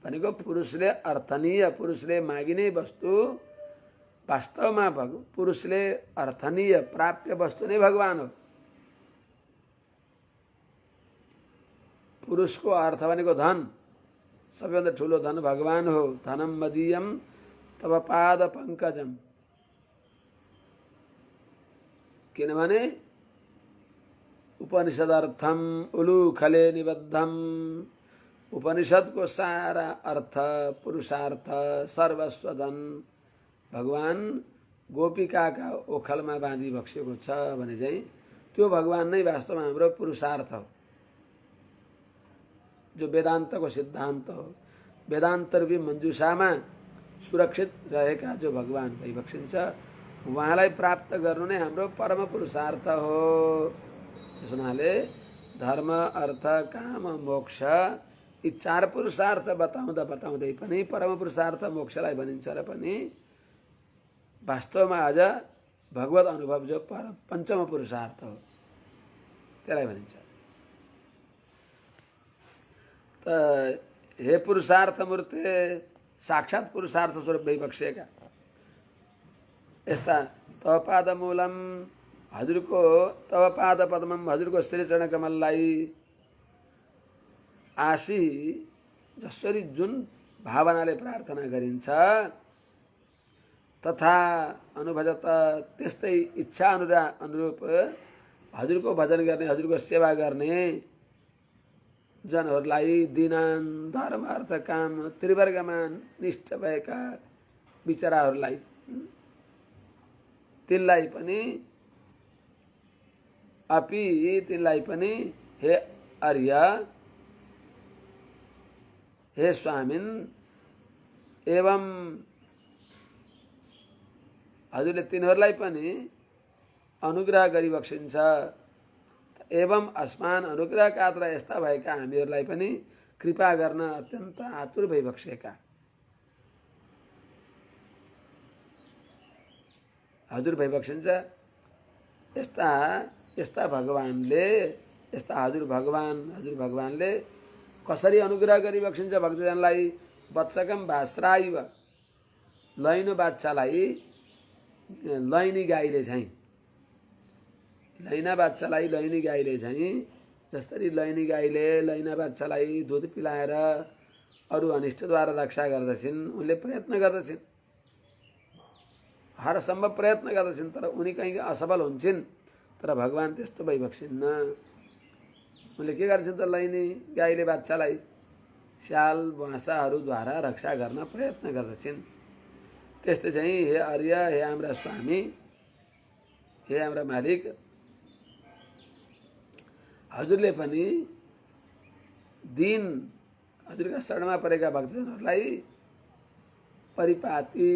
भनेको पुरुषले अर्थनीय, पुरुषले मागिने वस्तु वास्तवमा पुरुषले अर्थनीय प्राप्य वस्तु नै भगवान हो। पुरुषको अर्थ भनेको धन, सबैभन्दा ठुलो धन भगवान हो। धनम मदीयम तव पाद पंकजम, किनभने उपनिषदर्थम उलूखले निबद्धम, उपनिषदको सारा अर्थ पुरुषार्थ सर्वस्व धन भगवान गोपिकाका ओखलमा बाँधी बक्सेको छ भने चाहिँ त्यो भगवान नै वास्तवमा हाम्रो पुरुषार्थ हो, जो वेदान्तको सिद्धान्त हो। वेदान्त रूपी मञ्जुषामा सुरक्षित रहेका जो भगवान भइबक्सिन्छ उहाँलाई प्राप्त गर्नु नै हाम्रो परम पुरुषार्थ हो। त्यस हुनाले धर्म अर्थ काम मोक्ष यी चार पुरुषार्थ बताउँदै पनि परम पुरुषार्थ मोक्षलाई भनिन्छ र पनि वास्तवमा अझ भगवत अनुभव जो पञ्चम पुरुषार्थ हो त्यसलाई भनिन्छ। त हे पुरुषार्थ मूर्ते, साक्षात पुरुषार्थ स्वरूप भइबक्सेका यस्ता तव पाद मूलम, हजुरको तव पाद पद्मम, हजुरको श्री चरण कमललाई आशी, जसरी जुन भावनाले प्रार्थना गरिन्छ तथा अनुभजत, त्यस्तै इच्छा अनुरूप हजुरको भजन गर्ने, हजुरको सेवा गर्ने जनहरूलाई दिनान धर्म अर्थ काम त्रिवर्गमा निष्ठ भएका बिचराहरूलाई तिनलाई पनि हे अर्य हे स्वामिन एवं हजुरले तिनीहरूलाई पनि अनुग्रह गरिबक्सिन्छ। एवं अस्मान अनुग्रहका पात्र यस्ता भएका हामीहरूलाई पनि कृपा गर्न अत्यन्त आतुर भइबक्सेका हजुर भइबक्सिन्छ। यस्ता यस्ता भगवानले यस्ता हजुर भगवानले कसरी अनुग्रह गरिबक्सिन्छ भक्तजनलाई। वत्सकम भास्राइव लैनो बाच्छालाई लैनी गाईले झैँ लैना बाच्छालाई लैनी गाईले झैँ जसरी लैनी गाईले लैना बाच्छालाई दुध पिलाएर अरू अनिष्टद्वारा रक्षा गर्दछिन् उनले प्रयत्न गर्दछिन् हर सम्भव प्रयत्न गर्दछिन् तर उनी कहीँ असफल हुन्छन्। तर भगवान त्यस्तो भइबक्सिन्न। उनले के गर्छन् त लैनी गाईले बाच्छालाई स्याल बाँसाहरूद्वारा रक्षा गर्न प्रयत्न गर्दछिन्। त्यस्तै चाहिँ हे अर्य हे हाम्रा स्वामी हे हाम्रा मालिक हजुरले पनि दिन हजुरका शरणमा परेका भक्तजनहरूलाई परिपाती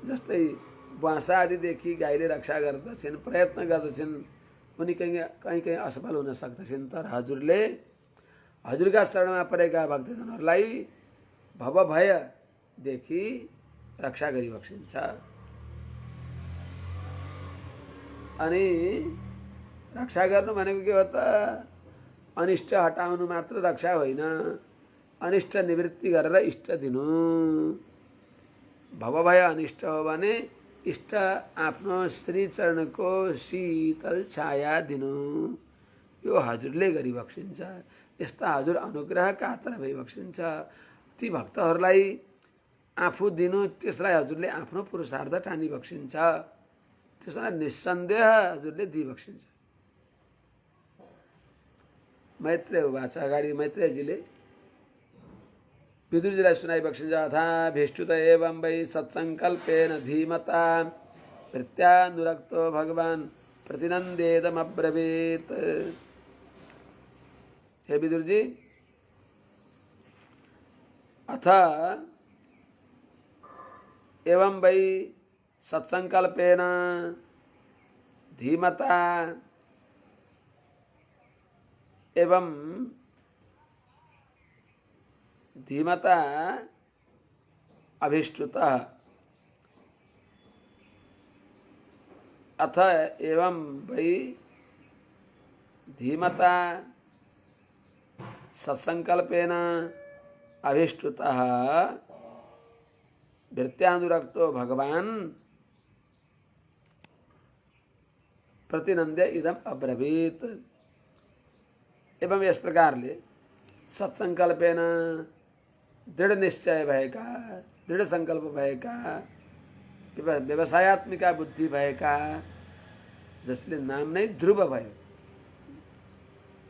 जस्तै बाँसा आदिदेखि गाईले रक्षा गर्दछन् प्रयत्न गर्दछन् उनी कहीँ असफल हुन सक्दछन्। तर हजुरले हजुरका शरणमा परेका भक्तजनहरूलाई भवभयदेखि रक्षा गरिबक्सिन्छ। अनि रक्षा गर्नु भनेको के हो त अनिष्ट हटाउनु मात्र रक्षा होइन अनिष्ट निवृत्ति गरेर इष्ट दिनु। भवभय अनिष्ट हो भने इष्ट आफ्नो श्री चरणको शीतल छाया दिनु यो हजुरले गरिबक्सिन्छ। यस्ता हजुर अनुग्रह कातर भइबक्सिन्छ। ती भक्तहरूलाई आफू दिनु त्यसलाई हजुरले आफ्नो पुरुषार्थ ठानी बक्सिन्छ। त्यसलाई निस्सन्देह हजुरले दिइबक्सिन्छ। मैत्रेय उवाच अगाडि मैत्रेयजीले विदुरजीलाई सुनाइबक्सिन्छ। अथा भेष्टुत एवं वै सत्सङ्कल्पेन धीमता प्रत्यानुरक्तो भगवान् प्रतिनन्देदमब्रवीत्। हे विदुरजी अथ एवं वै सत्सङ्कल्पेन धीमता एवं धीमता अभिष्टुतः अथ एवं वै धीमता सत्संकल्पेन अभिष्टुतः वृत्त्यानुरक्तो भगवान् प्रतिनंद्य इदम अब्रवीत। एवं यस प्रकारले सत्संकल्पेन दृढ़ निश्चय भएका दृढ़ संकल्प भएका व्यवसायत्मिका बुद्धि भएका जसले नाम नै ध्रुव भयो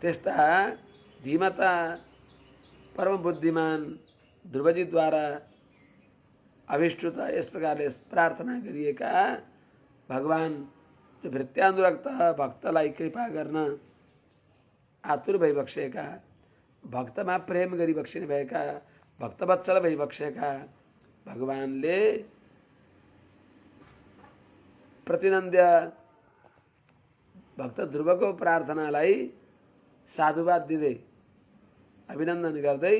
त्यस्ता धीमता परम बुद्धिमान ध्रुवजी द्वारा अभिष्टुत यस प्रकारले प्रार्थना गरिएका भगवान जो वृत्त्यानुरक्त भक्तलाई कृपा गर्न आतुर भइबक्सेका भक्तमा प्रेम गरिबक्सिने भएका भक्तवत्सल भइबक्सेका भगवानले प्रतिनन्द्य भक्त ध्रुवको प्रार्थनालाई साधुवाद दिँदै अभिनन्दन गर्दै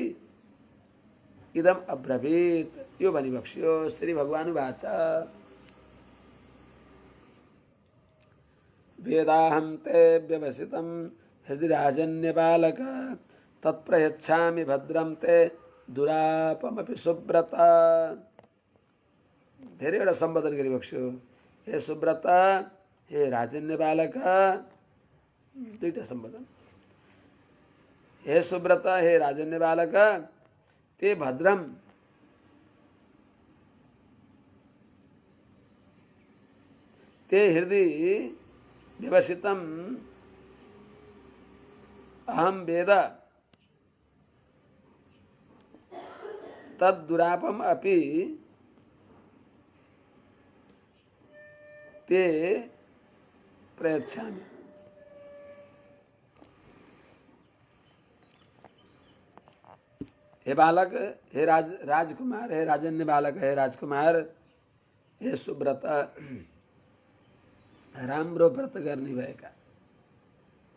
इदम अब्रवीत यो भनिबक्स्यो। श्री भगवानुवाच वेदाहं ते व्यवसितं हृदि राजन्यबालक तत्प्रयच्छामि भद्रं ते दुरापमपि सुव्रत। धेरैवटा सम्बोधन गरिबक्स्यो। हे सुव्रत हे राजन्य बालक दुईटा सम्बोधन। हे सुव्रत हे राजन्य बालक ते भद्रम ते हृदि व्यवसितम अहम वेद तद्दुरापम अपि ते प्रयच्छामि। हे बालक, हे राजकुमार, हे राजन्य बालक, हे राजकुमार, हे सुव्रत, राम्रो व्रत गर्ने भएका,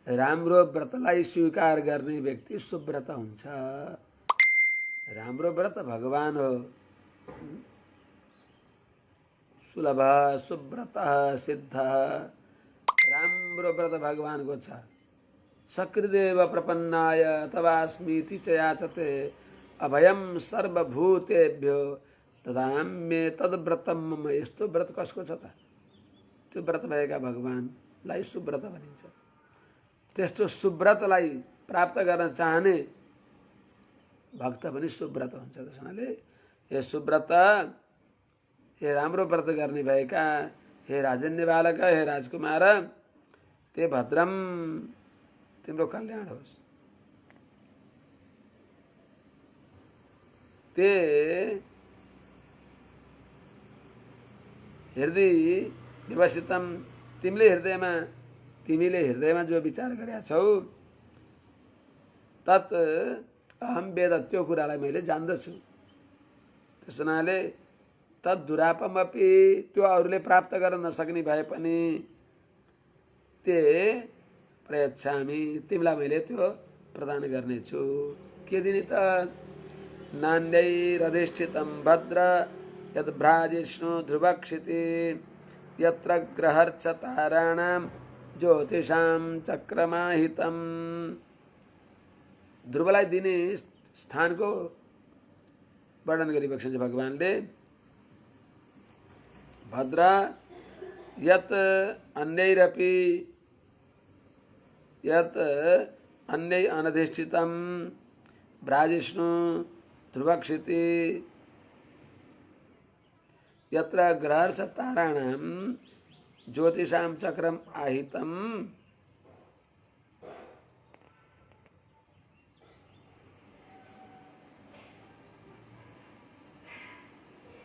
राम्रो व्रतलाई स्वीकार गर्ने व्यक्ति सुव्रत हुन्छ। राम्रो व्रत भगवान हो। सुलभ सुव्रत सिद्ध, राम्रो व्रत भगवानको छ। सकृदेव प्रपन्नाय तवास्मीति च याचते अभयम सर्वभूतेभ्यो तदाम्ये तद्व्रतम मम। यस्तो व्रत कसको छ त? त्यो व्रत भएका भगवानलाई सुव्रत भनिन्छ। त्यस्तो सुव्रतलाई प्राप्त गर्न चाहने भक्त पनि सुव्रत हुन्छ। त्यस हुनाले हे सुव्रत, हे राम्रो व्रत गर्ने भएका, हे राजन्य बालक, हे राजकुमार, ते भद्रम, तिम्रो कल्याण होस्। ते हृदय व्यवसितम, तिमीले हृदयमा जो विचार गरेका छौ, तत् अहम वेद, त्यो कुरालाई मैले जान्दछु। त्यस हुनाले तत् दुरापमपि, त्यो अरूले प्राप्त गर्न नसक्ने भए पनि ते प्रयच्छामि, तिमीलाई मैले त्यो प्रदान गर्नेछु। के दिने त? नान्यैरधिष्ठितं भद्र यद्भ्राजिष्णु ध्रुवक्षिति यत्र ग्रहर्च ताराणां ज्योतिषां चक्रमाहितं। ध्रुवलाई दिने स्थानको वर्णन गरिबक्छ भगवानले। भद्र यत् अन्यैरपि, यत् अन्यै अनधिष्ठितं भ्राजिष्णु ध्रुवक्षिति यत्र ग्रहर्च ताराणां ज्योतिषां चक्रम आहितम्।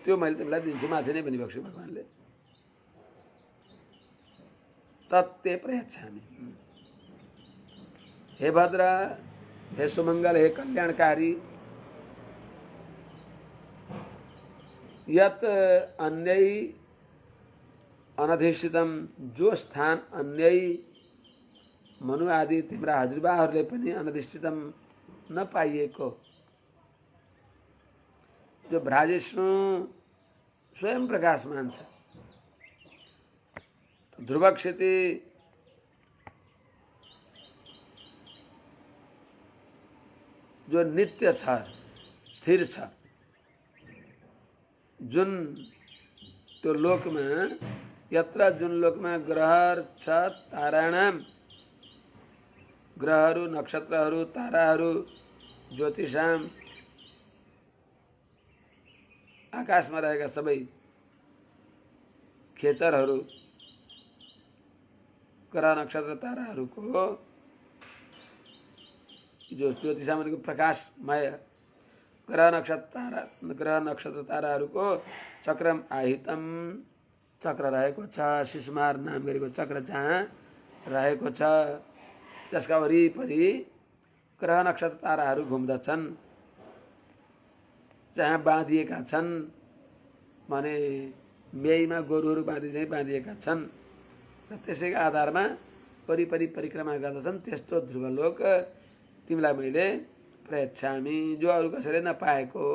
त्यो मैले तिमीलाई दिन्छु, माथि नै भनिबक्छु भगवानले। तत्ते प्रयच्छामि। हे भद्र, हे सुमंगल, हे कल्याणकारी, यत अन्यै अनधिष्ठितम, जो स्थान अन्यै मनु आदि तिम्रा हजुरबाहरूले पनि अनधिष्ठितम नपाइएको, जो भ्राजिष्णु स्वयं प्रकाशमान छ, ध्रुवक्षिति जो नित्य छ, स्थिर छ, जुन त्यो लोकमा, यत्र जुन लोकमा ग्रहहरू छ, ताराणाम, ग्रहहरू, नक्षत्रहरू, ताराहरू, ज्योतिषाम, आकाशमा रहेका सबै खेचरहरू, ग्रह नक्षत्र ताराहरूको, जो ज्योतिषाम भनेको प्रकाशमय, ग्रह नक्षत्र ताराहरूको चक्रम आहितम, चक्र रहेको छ, शिशुमार नाम गरेको चक्र जहाँ रहेको छ, जसका वरिपरि ग्रह नक्षत्र ताराहरू घुम्दछन्, जहाँ बाँधिएका छन्, भने मेईमा गोरुहरू बाँधिएका छन् र त्यसैको आधारमा वरिपरि परिक्रमा गर्दछन्। त्यस्तो ध्रुवलोक तिमीलाई मैले प्रयच्छामि, जो अरू कसैले नपाएको।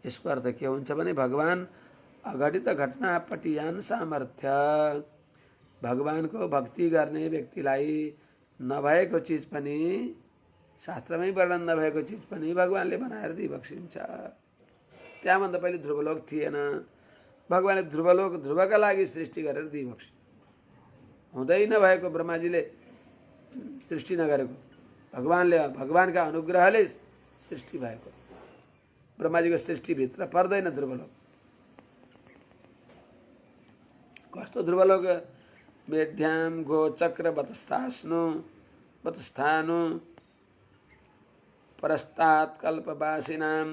यसको अर्थ के हुन्छ भने भगवान अघटित घटना पटियान सामर्थ्य, भगवानको भक्ति गर्ने व्यक्तिलाई नभएको चिज पनि, शास्त्रमै वर्णन नभएको चिज पनि भगवानले बनाएर दिइबक्सिन्छ। त्यहाँभन्दा पहिले ध्रुवलोक थिएन, भगवानले ध्रुवलोक ध्रुवका लागि सृष्टि गरेर दिइबक्सिन्छ। हुँदै नभएको ब्रह्माजीले सृष्टि नगरेको, भगवानले, भगवानका अनुग्रहले सृष्टि भएको, ब्रह्माजीको सृष्टिभित्र पर्दैन ध्रुवलोक। कस्तो ध्रुवलोक? मेढ्याम गोचक्र बतस्थानु परस्तात् कल्पवासिनां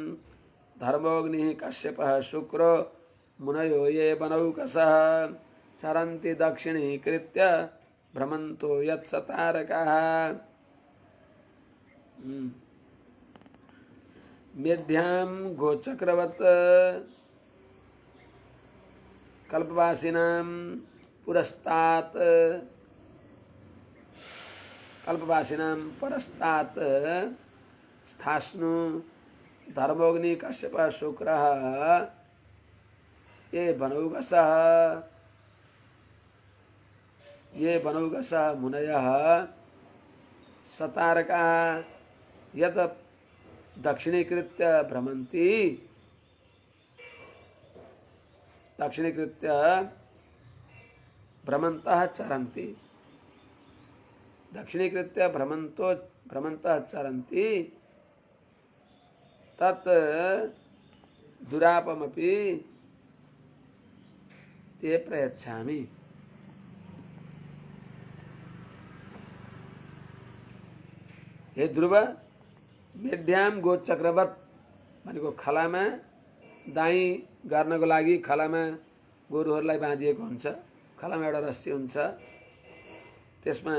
धर्मोऽग्निः कश्यपः शुक्रो मुनयो ये बनौकसः चरन्ति दक्षिणीकृत्य भ्रमन्तो यत्सतारकाः। मेढ्याम गोचक्रवत कल्पवासिनां पुरस्तात् कल्पवासिनां परस्तात् स्थास्नु धर्मोग्नि कश्यप शुक्रः ये बनौगसः मुनयः सतारकाः यत् दक्षिणीकृत्य भ्रमन्ति दक्षिणीकृत्य भ्रमन्तः चरन्ति दक्षिणीकृत्य भ्रमन्तः चरन्ति तत् दुरापमपि ते प्रयच्छामि। हे ध्रुव मेढ्याम गोचक्रवत भनेको खलामा दाई गर्नको लागि खलामा गोरुहरूलाई बाँधिएको हुन्छ। खलामा एउटा रस्सी हुन्छ, त्यसमा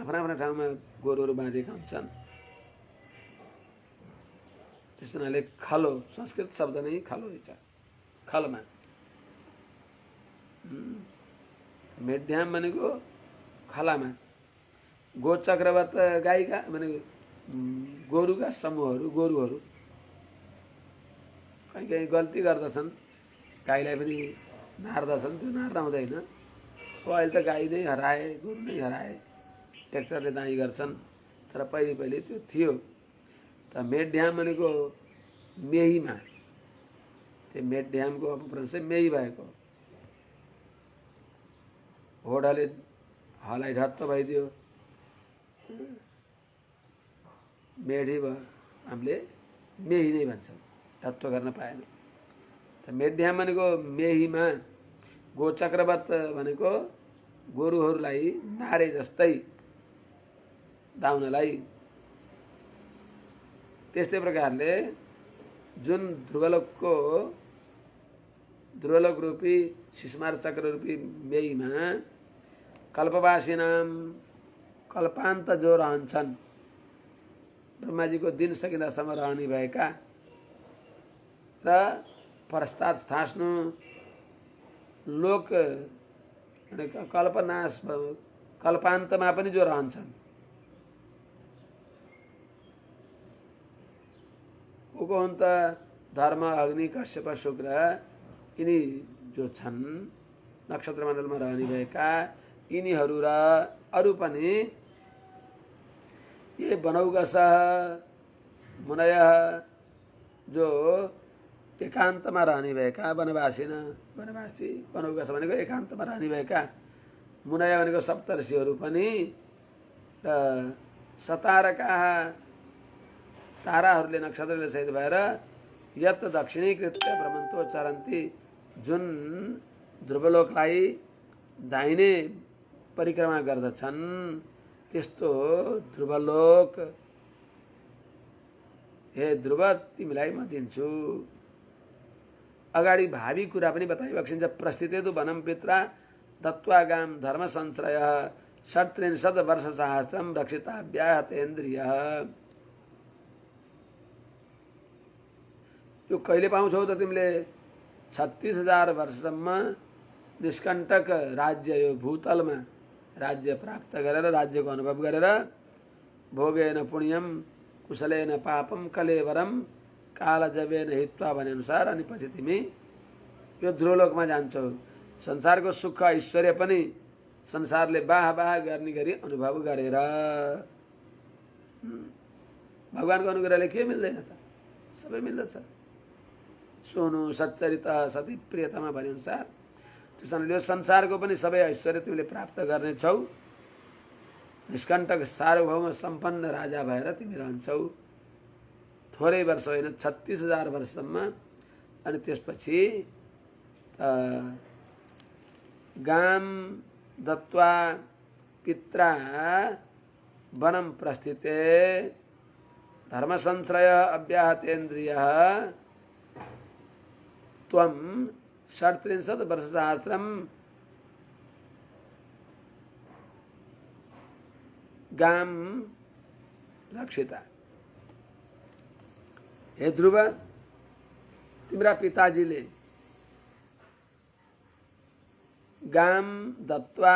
आफ्ना आफ्ना ठाउँमा गोरुहरू बाँधिएका हुन्छन्। त्यस हुनाले खलो संस्कृत शब्द नै खलो रहेछ। खलमा मेढ्याम भनेको खलामा, गोचक्रवत गाईका भनेको गोरुका समूहहरू, गोरुहरू कहीँ कहीँ गल्ती गर्दछन्, गाईलाई पनि मार्दछन्। त्यो मार्दा हुँदैन। अब अहिले त गाई नै हराए, गोरु नै हराए, ट्र्याक्टरले दाइँ गर्छन्। तर पहिले पहिले त्यो थियो। त मेढ्याम भनेको मेहीमा, त्यो मेढ्यामको अपभ्रंश मेही भएको। होडले हलाई ढत्त भइदियो, मेढी भयो, हामीले मेही नै भन्छौँ, ढत्तो गर्न पाएन। त मेढ्याम भनेको मेहीमा, गोचक्रवत भनेको गोरुहरूलाई नारे जस्तै दाउनलाई। त्यस्तै प्रकारले जुन ध्रुवलोक रूपी शिशुमार चक्र रूपी मेहीमा कल्पवासिनाम कल्पान्त जो रहन्छन्, ब्रह्माजीको दिन सकिँदासम्म रहने भएका र परस्तात् स्थास्नु लोक कल्पनाश कल्पान्तमा पनि जो रहन्छन्, को हुन् त? धर्म, अग्नि, कश्यप, शुक्र, यिनी जो छन् नक्षत्र मण्डलमा रहने भएका यिनीहरू र अरू पनि ये बनौगसः मुनयः जो एकान्तमा रहने भएका वनवासी, बनौगस भनेको एकान्तमा रहने भएका, मुनय भनेको सप्तर्षिहरू पनि र सतारकाः ताराहरूले नक्षत्रले सहित भएर यत दक्षिणीकृत्य भ्रमन्तो चरन्ति जुन ध्रुवलोकलाई दाहिने परिक्रमा गर्दछन्, त्यस्तो ध्रुवलोक हे ध्रुव तिमीलाई म दिन्छु। अगाडि भावी कुरा पनि बताइबक्सिन्छ। प्रस्थितेतु वनम पित्रा दत्त्वा गाम धर्म संश्रयः षट्त्रिंशत् वर्षसहस्रं रक्षिताभ्याहतेन्द्रियः। यो कहिले पाउँछौ त तिमीले? 36,000 वर्षसम्म निष्कण्टक राज्य, यो भूतलमा राज्य प्राप्त गरेर, राज्यको अनुभव गरेर, भोगेन पुण्यम कुशलेन पापम कलेवरम कालजवेन हित्वा भने अनुसार अनि पछि तिमी यो ध्रुवलोकमा जान्छौ। संसारको सुख ऐश्वर्य पनि संसारले बाह गर्ने गरी अनुभव गरेर। भगवानको अनुग्रहले के मिल्दैन त? सबै मिल्दछ। सोनु सच्चरित सती प्रियतमा भने अनुसार त्यसैले संसारको पनि सबै ऐश्वर्य तिमीले प्राप्त गर्नेछौ। निष्कण्टक सार्वभौम सम्पन्न राजा भएर तिमी रहन्छौ। थोरै वर्ष होइन, 36,000 वर्षसम्म। अनि त्यसपछि गाम दत्त्वा पित्रा वनम प्रस्थिते धर्म संश्रय अव्याहतेन्द्रियः त्वं 37 वर्षसहस्रं गाम रक्षिता। हे ध्रुव, तिम्रा पिताजीले गाम दत्वा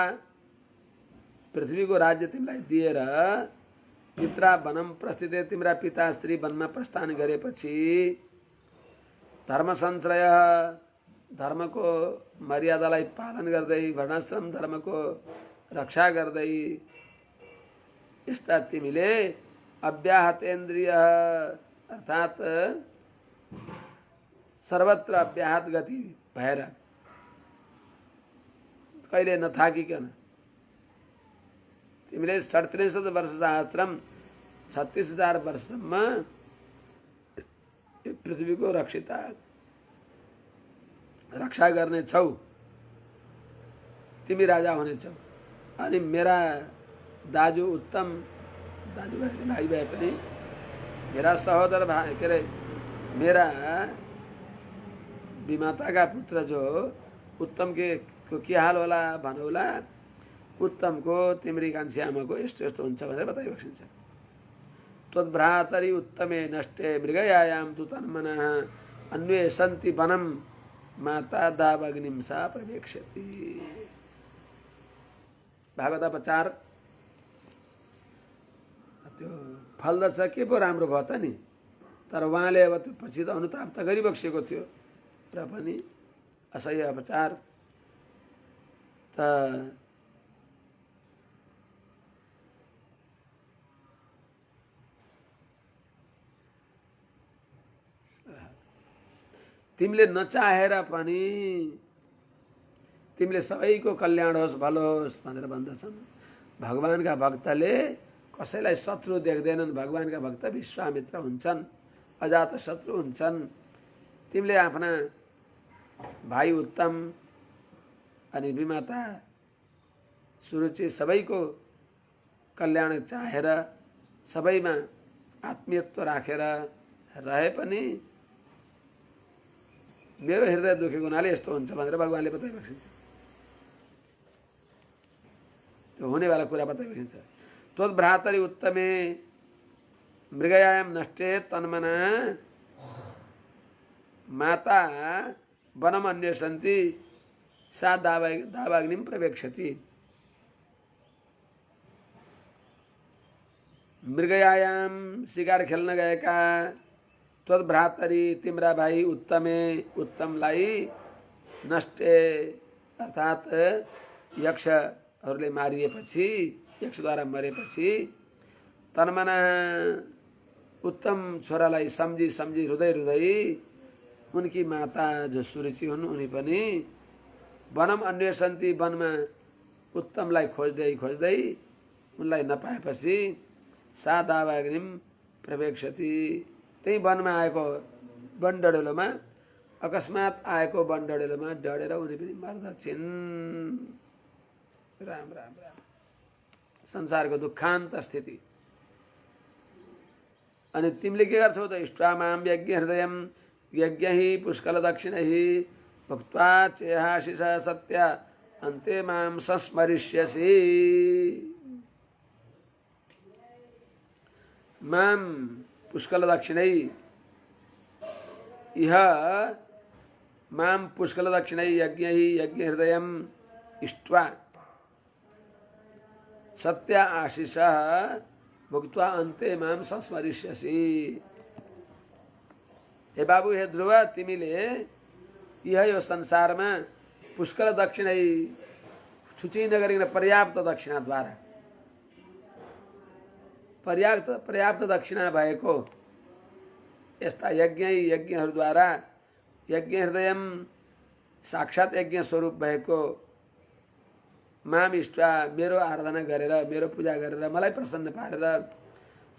पृथ्वीको राज्य तिमीलाई दिएर पित्रा वनम प्रस्थिते, तिम्रा पिता स्त्री वनमा प्रस्थान गरेपछि धर्म संश्रय, धर्मको मर्यादालाई पालन गर्दै, वर्णाश्रम धर्मको रक्षा गर्दै यस्ता तिमीले अव्याहतेन्द्रिय अर्थात सर्वत्र अव्याहत गति भएर कहिले नथाकिकन तिमीले 37 वर्ष सहस्त्रम 36,000 वर्षसम्म पृथ्वीको रक्षा गर्ने छौ, तिमी राजा हुने छौ। अनि मेरा दाजु उत्तम, दाजु भाइ भए पनि मेरा सहोदर भाइ के अरे मेरा विमाताका पुत्र जो उत्तम के हाल होला भनौला, उत्तमको तिम्री कान्छी आमाको यस्तो यस्तो हुन्छ भनेर बताइबक्सिन्छ। त्वद्भ्रातरि उत्तमे नष्टे मृगयायाम तु तन्मनः अन्वेषन्ति वनम माता दावाग्निम सा प्रवेक्ष्यति। भागवत 4 त्यो फल्दछ के पो राम्रो भयो त नि, तर उहाँले अब त्यो पछि त अनुताप त गरिबक्सेको थियो र पनि असह्य अपचार त तिमीले नचाहेर पनि तिमीले सबैको कल्याण होस् भलो होस् भनेर भन्दछन्। भगवानका भक्तले कसैलाई शत्रु देख्दैनन्। भगवानका भक्त विश्वामित्र हुन्छन्, अजात शत्रु हुन्छन्। तिमीले आफ्ना भाइ उत्तम अनि विमाता सुरुचि सबैको कल्याण चाहेर सबैमा आत्मीयत्व राखेर रहे पनि मेरो हृदय दुखेको हुनाले यस्तो हुन्छ भनेर भगवानले बताइबक्सिन्छ। त्यो हुनेवाला कुरा बताइबक्सिन्छ। त्वद्भ्रातरि उत्तमे मृगयायाम नष्टे तन्मना माता वनम अन्वेषन्ति सा दावाग्निम प्रवेक्ष्यति। मृगयायाम शिकार खेल्न गएका त्वद्भ्रातरि तिम्रा भाइ उत्तमे उत्तमलाई नष्टे अर्थात यक्षहरूले मारिएपछि, यक्षद्वारा मरेपछि तन्मना उत्तम छोरालाई सम्झी सम्झी रुँदै रुँदै उनकी माता जो सुरुचि हुन् उनी पनि वनम अन्वेषन्ति वनमा उत्तमलाई खोज्दै खोज्दै उनलाई नपाएपछि सा दावाग्निम प्रवेक्ष्यति। त्यही वनमा आएको वनडढेलोमा अकस्मात आएको वनडढेलोमा डढेर उनी पनि मर्दछिन्। राम राम राम। संसारको दुःखान्त स्थिति। अनि तिमीले के गर्छौ त? इष्ट्वा माम यज्ञ हृदयम यज्ञ हि पुष्कल दक्षिण हि भुक्त्वा चेहाशिष सत्य अन्ते माम संस्मरिष्यसि। माम पुष्कल दक्षिणै इह माम पुष्कल दक्षिणै यज्ञ हि यज्ञ हृदयम इष्ट्वा सत्य आशिष भुक्त्वा अन्ते माम संस्मरिष्यसि। हे बाबु, हे ध्रुव, तिमीले यह यो संसारमा पुष्कल दक्षिणै छुची नगरिकन पर्याप्त दक्षिणाद्वारा पर्याप्त दक्षिणा भएको यस्ता यज्ञहरूद्वारा यज्ञ हृदयम साक्षात यज्ञ स्वरूप भएको माम इष्टा मेरो आराधना गरेर मेरो पूजा गरेर मलाई प्रसन्न पारेर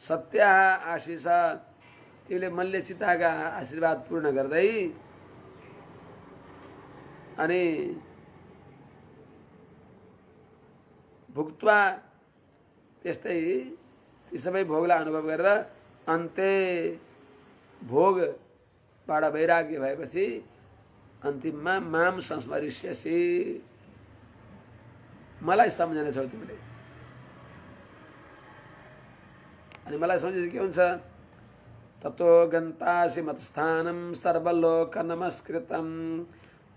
सत्य आशिष तिमीले मनले चिताएका आशीर्वाद पूर्ण गर्दै अनि भुक्त्वा त्यस्तै ती सबै भोगलाई अनुभव गरेर अन्ते भोगबाट वैराग्य भएपछि अन्तिममा माम संस्मरिष्यसि, मलाई सम्झनेछौ तिमीले। अनि मलाई सम्झेपछि के हुन्छ? ततो गन्तासि मत्स्थानं सर्वलोक नमस्कृतं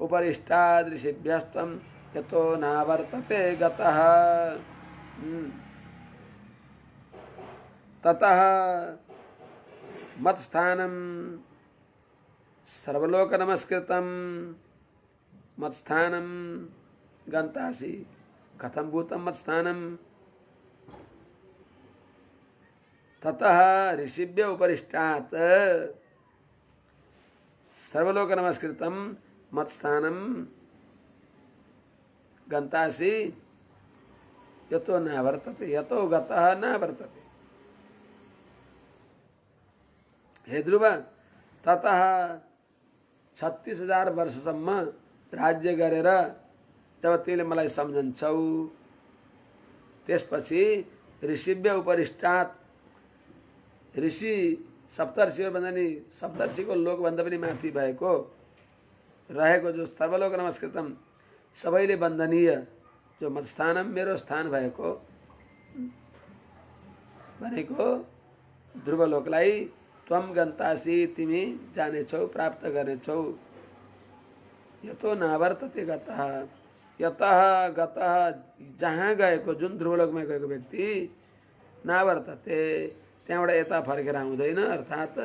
उपरिष्टादृशिभ्यस्त्वं यतो नावर्तते गतः। ततः मत्स्थानं सर्वलोक नमस्कृतं मत्स्थानं गन्तासि कथं भूतं मत्स्थानं। ततः ऋषिभ्य उपरिष्टात् सर्वलोक नमस्कृतं मत्स्थानं गन्तासि यतो न वर्तते यतो गतः न वर्तते। हे ध्रुव, ततः 36,000 वर्षसम्म राज्य गरेर जब तिमीले मलाई सम्झन्छौ त्यसपछि ऋषिभ्य उपरिष्टात् ऋषि सप्तर्षिहरूभन्दा नि सप्तर्षिको लोकभन्दा पनि माथि भएको रहेको जो सर्वलोक नमस्कृतम सबैले वन्दनीय जो मत्स्थानम मेरो स्थान भएको भनेको ध्रुवलोकलाई त्वम गन्तासि तिमी जानेछौ प्राप्त गर्नेछौ। यतो नावर्तते गतः यतः गतः जहाँ गएको जुन ध्रुवलोकमा गएको व्यक्ति नावर्तते त्यहाँबाट यता फर्केर आउँदैन अर्थात्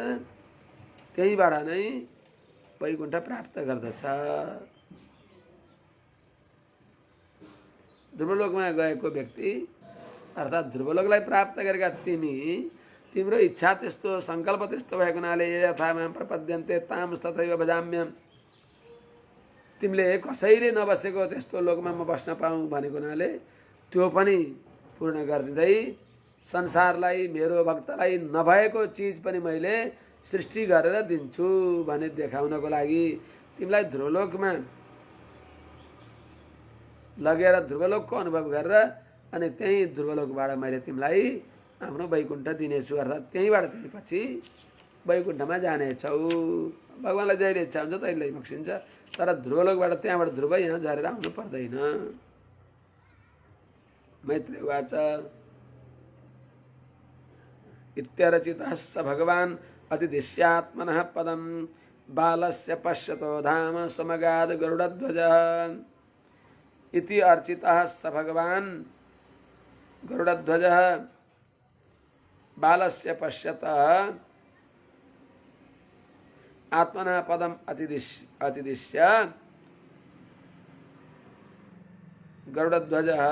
त्यहीबाट नै वैकुण्ठ प्राप्त गर्दछ। ध्रुवलोकमा गएको व्यक्ति अर्थात् ध्रुवलोकलाई प्राप्त गरेका तिमी तिम्रो इच्छा त्यस्तो संकल्प त्यस्तो भएको हुनाले यथा मां प्रपद्यन्ते ताम तथैव भजाम्यहम् तिमीले कसैले नबसेको त्यस्तो लोकमा म बस्न पाऊँ भनेको हुनाले त्यो पनि पूर्ण गरिदिँदै संसारलाई मेरो भक्तलाई नभएको चिज पनि मैले सृष्टि गरेर दिन्छु भने देखाउनको लागि तिमीलाई ध्रुवलोकमा लगेर ध्रुवलोकको अनुभव गरेर अनि त्यही ध्रुवलोकबाट मैले तिमीलाई आफ्नो वैकुण्ठ दिनेछु अर्थात् त्यहीबाट तिमी पछि वैकुण्ठमा जानेछौ। भगवानलाई जहिले इच्छा हुन्छ तहिले बक्सिन्छ तर ध्रुवलोकबाट त्यहाँबाट ध्रुव यहाँ झरेर आउनु पर्दैन। मैत्रेय उवाच इत्यरचितः स भगवान् अतिदिश्यात्मनः पदं बालस्य पश्यतो धाम समगाद गरुडध्वजः। इति अर्चितः स भगवान् गरुडध्वजः बालस्य पश्यतः आत्मनः पदम अतिदिश्य गरुडध्वजः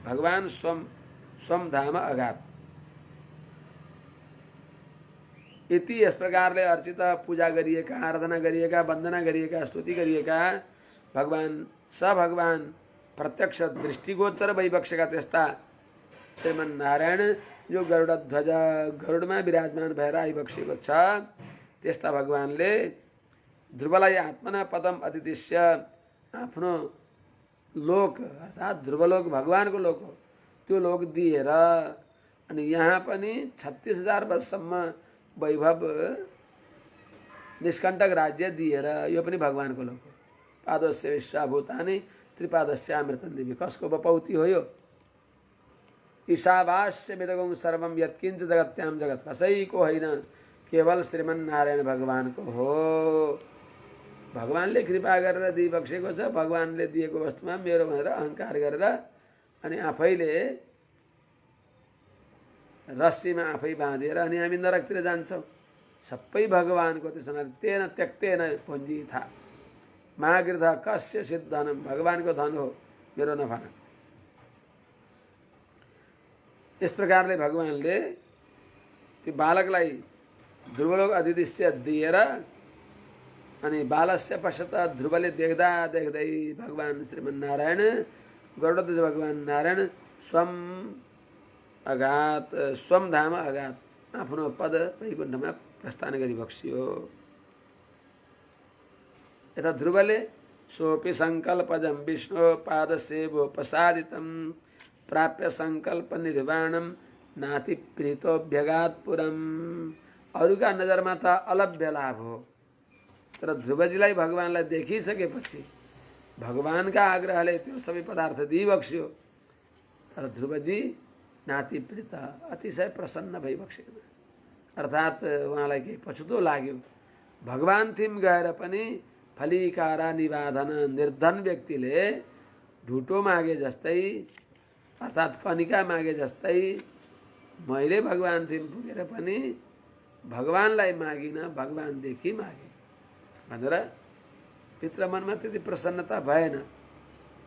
भगवान् स्वं धाम अगात्। इति यस प्रकारले अर्चित पूजा गरिएका आराधना गरिएका वन्दना गरिएका स्तुति गरिएका भगवान प्रत्यक्ष दृष्टिगोचर भइबक्सेका त्यस्ता श्रीमन्नारायण जो गरुडध्वज गरुडमा विराजमान भएर आइबक्सेको छ त्यस्ता भगवानले ध्रुवलाई आत्मना पदम अतिदिश्य आफ्नो लोक अर्थात् ध्रुवलोक भगवानको लोक हो त्यो लोक दिएर अनि यहाँ पनि 36,000 वर्षसम्म वैभव निष्कण्टक राज्य दिएर यो पनि भगवानको लोक हो। पादस्य विश्वाभूतानि त्रिपादस्यामृतं दिव्य कसको बपौती हो यो। ईशावास्य मिदगुं सर्वं यत्किंच जगत्याम जगत कसैको होइन केवल श्रीमन्नारायण भगवानको हो। भगवानले कृपा गरेर दिइबक्सेको छ भगवानले दिएको वस्तुमा मेरो भनेर अहंकार गरेर अनि आफैले रस्सीमा आफै बाँधेर अनि हामी नरकतिर जान्छौँ। सबै भगवानको त्यसमा तेन त्यक्तेन पुञ्जीथा महागृध कस्य सिद्धनम भगवानको धन हो मेरो नफाना। इस प्रकारले भगवानले त्यो बालकलाई ध्रुवलोक अधिदिश्य दिएर अनि बालस्य पश्चात ध्रुवले देख्दा देख्दै भगवान श्रीमन्नारायण गरुडध्वज भगवान नारायण स्वम धाम अगात आफ्नो पद वैकुण्ठमा प्रस्थान गरिबक्सियो। यथा ध्रुवले सोपि संकल्पजं विष्णु पादसेवोपसादितं प्राप्य संकल्प निर्वाणम नाति प्रीतोभ्यगात पुरम। अरूका नजरमा त अलभ्य लाभ हो तर ध्रुवजीलाई भगवानलाई देखिसकेपछि भगवानका आग्रहले त्यो सबै पदार्थ दिइबक्स्यो तर ध्रुवजी नाति प्रीत अतिशय प्रसन्न भइबक्सेका। अर्थात् उहाँलाई केही पछुतो लाग्यो। भगवान थिम गएर पनि फलिकारा निवाधन, निर्धन व्यक्तिले ढुटो मागे जस्तै अर्थात् कनिका मागे जस्तै मैले भगवान थिम पुगेर पनि भगवानलाई मागिन, भगवानदेखि मागे भनेर भित्र मनमा त्यति प्रसन्नता भएन।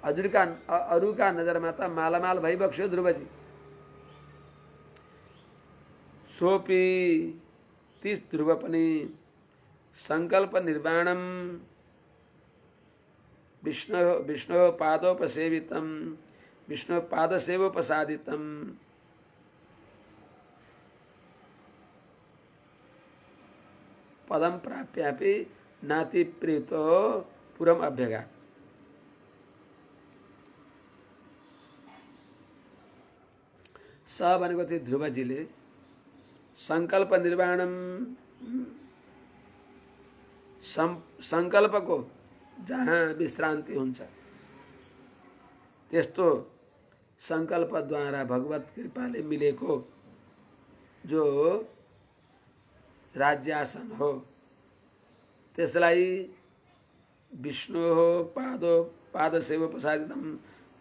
अरूका नजरमा त मालामाल भइबक्स्यो ध्रुवजी। सोपी तीस ध्रुव पनि संकल्प निर्वाणम विष्णु पादोपसेवितम विष्णु पादसेवोपसादितम पदम प्राप्यापि नाति प्रीतो पुरम अभ्यगा। स भनेको थियो ध्रुवजीले संकल्प निर्वाणम, संकल्पको जहाँ विश्रान्ति हुन्छ त्यस्तो संकल्पद्वारा भगवत कृपाले मिलेको जो राज्यासन हो त्यसलाई विष्णु हो पाद सेवा प्रसादितम,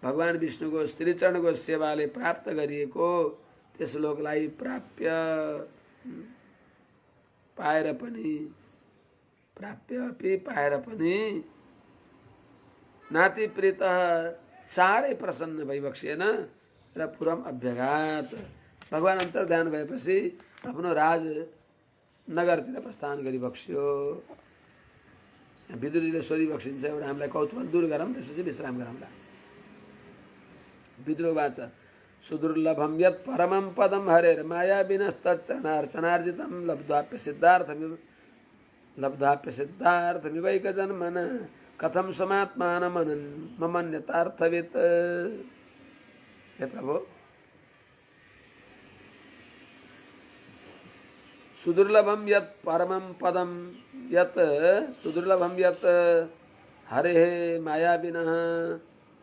भगवान विष्णुको श्रीचरणको सेवाले प्राप्त गरिएको त्यस लोकलाई प्राप्य पाएर पनि नाति प्रीत साह्रै प्रसन्न भइबक्सिएन र पुरम अभ्यगात भगवान अन्तर्ध्यान भएपछि आफ्नो राज नगरतिर प्रस्थान गरिबक्स्यो। विदुरीले सोधिबक्सिन्छ एउटा हामीलाई कौतूहल दूर गरौँ त्यसपछि विश्राम गरौँला। विदुर वाच सुदुर्लभम यत् परमं पदम हरेर माया विनस्तच्चरणार्चनार्जितं लब्ध्वाप्य सिद्धार्थमिवैक जन्मन कथम समात्मानमनन् ममन्यतार्थवित्। हे प्रभु, सुदुर्लभम यत् परमं पदम यत् सुदुर्लभम यत् हरेः मायाविनः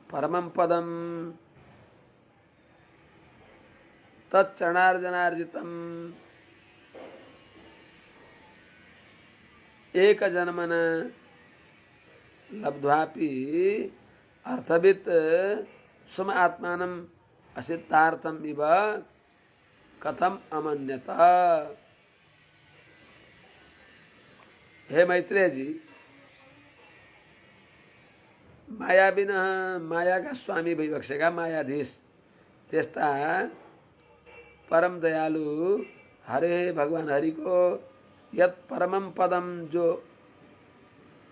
परमं पदम तच्चरणार्जनार्जितम् एक जन्मन लब्ध्वापि अर्थवित् सुम आत्मानम् असिद्धार्थम इव कथम अमन्यत। हे मैत्रेय जी, मायाविनः मायाका स्वामी भइबक्सेका मायाधीश त्यस्ता परम दयालु हरे भगवान हरि को यत् परमम पदम जो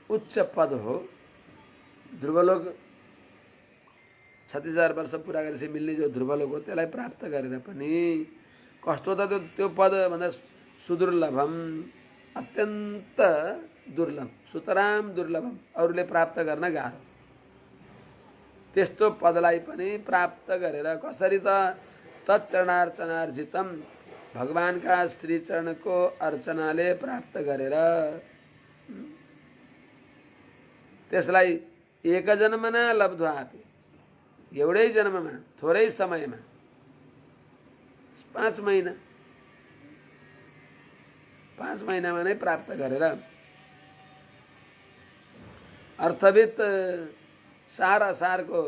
उच्च पद हो, ध्रुवलोक 36,000 वर्ष पुरा गरेपछि मिल्ने जो ध्रुवलोक हो त्यसलाई प्राप्त गरेर पनि कस्तो त त्यो पद भन्दा सुदुर्लभम अत्यन्त दुर्लभ, सुतराम दुर्लभम, अरूले प्राप्त गर्न गाह्रो त्यस्तो पदलाई पनि प्राप्त गरेर कसरी त तच्चरणार्चनार्जितम भगवानका श्री चरणको अर्चनाले प्राप्त गरेर त्यसलाई एक जन्मना लब्ध्वापि एउटै जन्ममा थोरै समयमा 5 महिनामा नै प्राप्त गरेर अर्थवित् सारको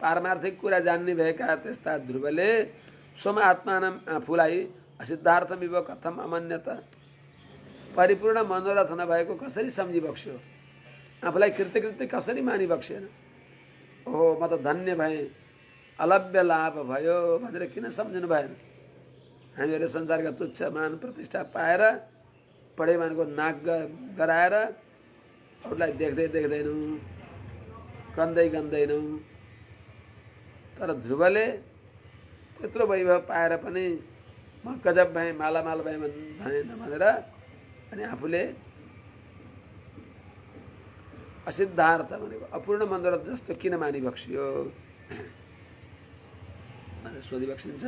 पारमार्थिक कुरा जान्ने भएका त्यस्ता ध्रुवले सोम आत्मानम आफूलाई असिद्धार्थमिव कथम अमन्यत परिपूर्ण मनोरथ नभएको कसरी सम्झिबक्स्यो, आफूलाई कृतकृत्य कसरी मानिबक्सेन। ओहो म त धन्य भएँ, अलभ्य लाभ भयो भनेर किन सम्झिनु भएन। हामीहरू संसारका तुच्छ मान प्रतिष्ठा पाएर पढेमानको नाक गराएर अरूलाई देख्दैनौँ, गन्दैनौँ, तर ध्रुवले त्यत्रो वैभव पाएर पनि म गजब भएँ, मालामाल भएँ भनेर अनि आफूले असिद्धार्थ भनेको अपूर्ण मनोरथ जस्तो किन मानिबक्स्यो भनेर सोधिबक्सिन्छ।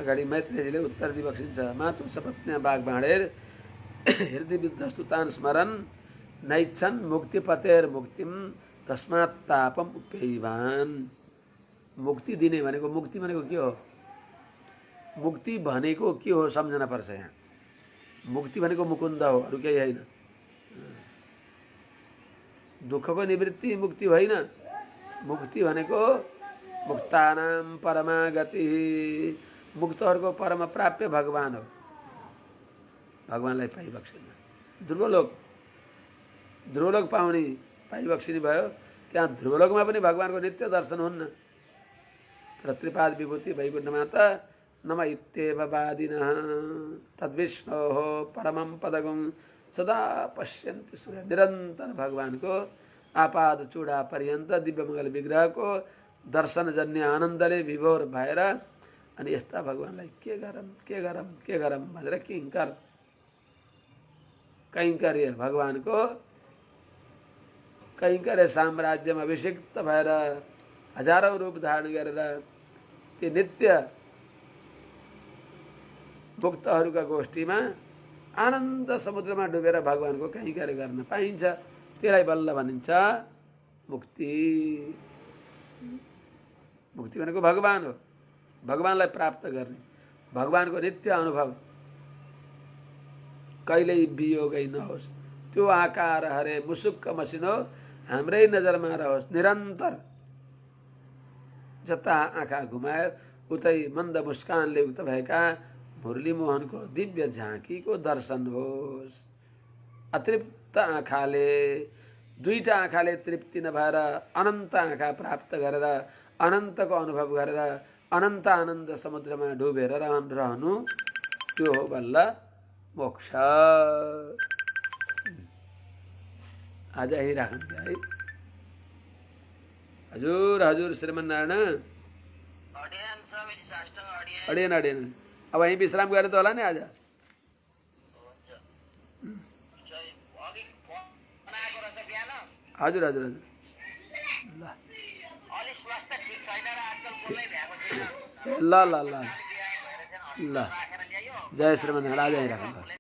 अगाडि मैत्रेयजीले उत्तर दिइबक्सिन्छ। मातु सपत्न्या बाघ बाँडेर हृदय विद्धस्तु तान स्मरन् नैच्छन् मुक्तिपतेर मुक्तिम तस्मात् तापम उपेयवान। मुक्ति दिने भनेको, मुक्ति भनेको के हो? मुक्ति भनेको के हो सम्झना पर्छ यहाँ। मुक्ति भनेको मुकुन्द हो, अरू केही होइन। दुःखको निवृत्ति मुक्ति होइन। मुक्ति भनेको मुक्तानाम परमागति, मुक्तहरूको परम प्राप्य भगवान हो। भगवानलाई पाइबक्सिनु। ध्रुवलोक पाउने पाइबक्सिनु भयो। त्यहाँ ध्रुवलोकमा पनि भगवानको नित्य दर्शन हुन्न। तर त्रिपाद विभूति वैकुण्ठमा त नम इत्येव वादिनः तद्विष्णोः परमं पदगं सदा पश्यन्ति सूर्य। निरन्तर भगवानको आपाद चूडा पर्यन्त दिव्यमङ्गल विग्रहको दर्शनजन्य आनन्दले विभोर भएर अनि यस्ता भगवानलाई के गरौँ भनेर कैङ्कर्य भगवानको कैङ्कर्य साम्राज्यमा अभिषिक्त भएर हजारौं रूप धारण गरेर ती नित्य मुक्तहरूका गोष्ठीमा आनन्द समुद्रमा डुबेर भगवानको कैङ्कर्य गर्न पाइन्छ। त्यसलाई बल्ल भनिन्छ मुक्ति। मुक्ति भनेको भगवान हो। भगवानलाई प्राप्त गर्ने, भगवानको नित्य अनुभव, कहिल्यै वियोगै नहोस्। त्यो आकार हरे मुसुक्क मसिनो हाम्रै नजरमा रहोस्। निरन्तर जता आँखा घुमायो उतै मन्द मुस्कानले उक्त भएका मुरली मोहनको दिव्य झाँकीको दर्शन होस्। अतृप्त आँखाले, दुईटा आँखाले तृप्ति नभएर अनन्त आँखा प्राप्त गरेर अनन्तको अनुभव गरेर अनन्त आनन्द समुद्रमा डुबेर रहनु, त्यो हो बल्ल मोक्ष। आज यही राखौँ है। हजुर श्रीमन्नारायण अडियन अब यहीँ विश्राम गरेर त होला नि आज। हजुर ल जय श्रीमन्नारायण। आज यहीँ राखौँ।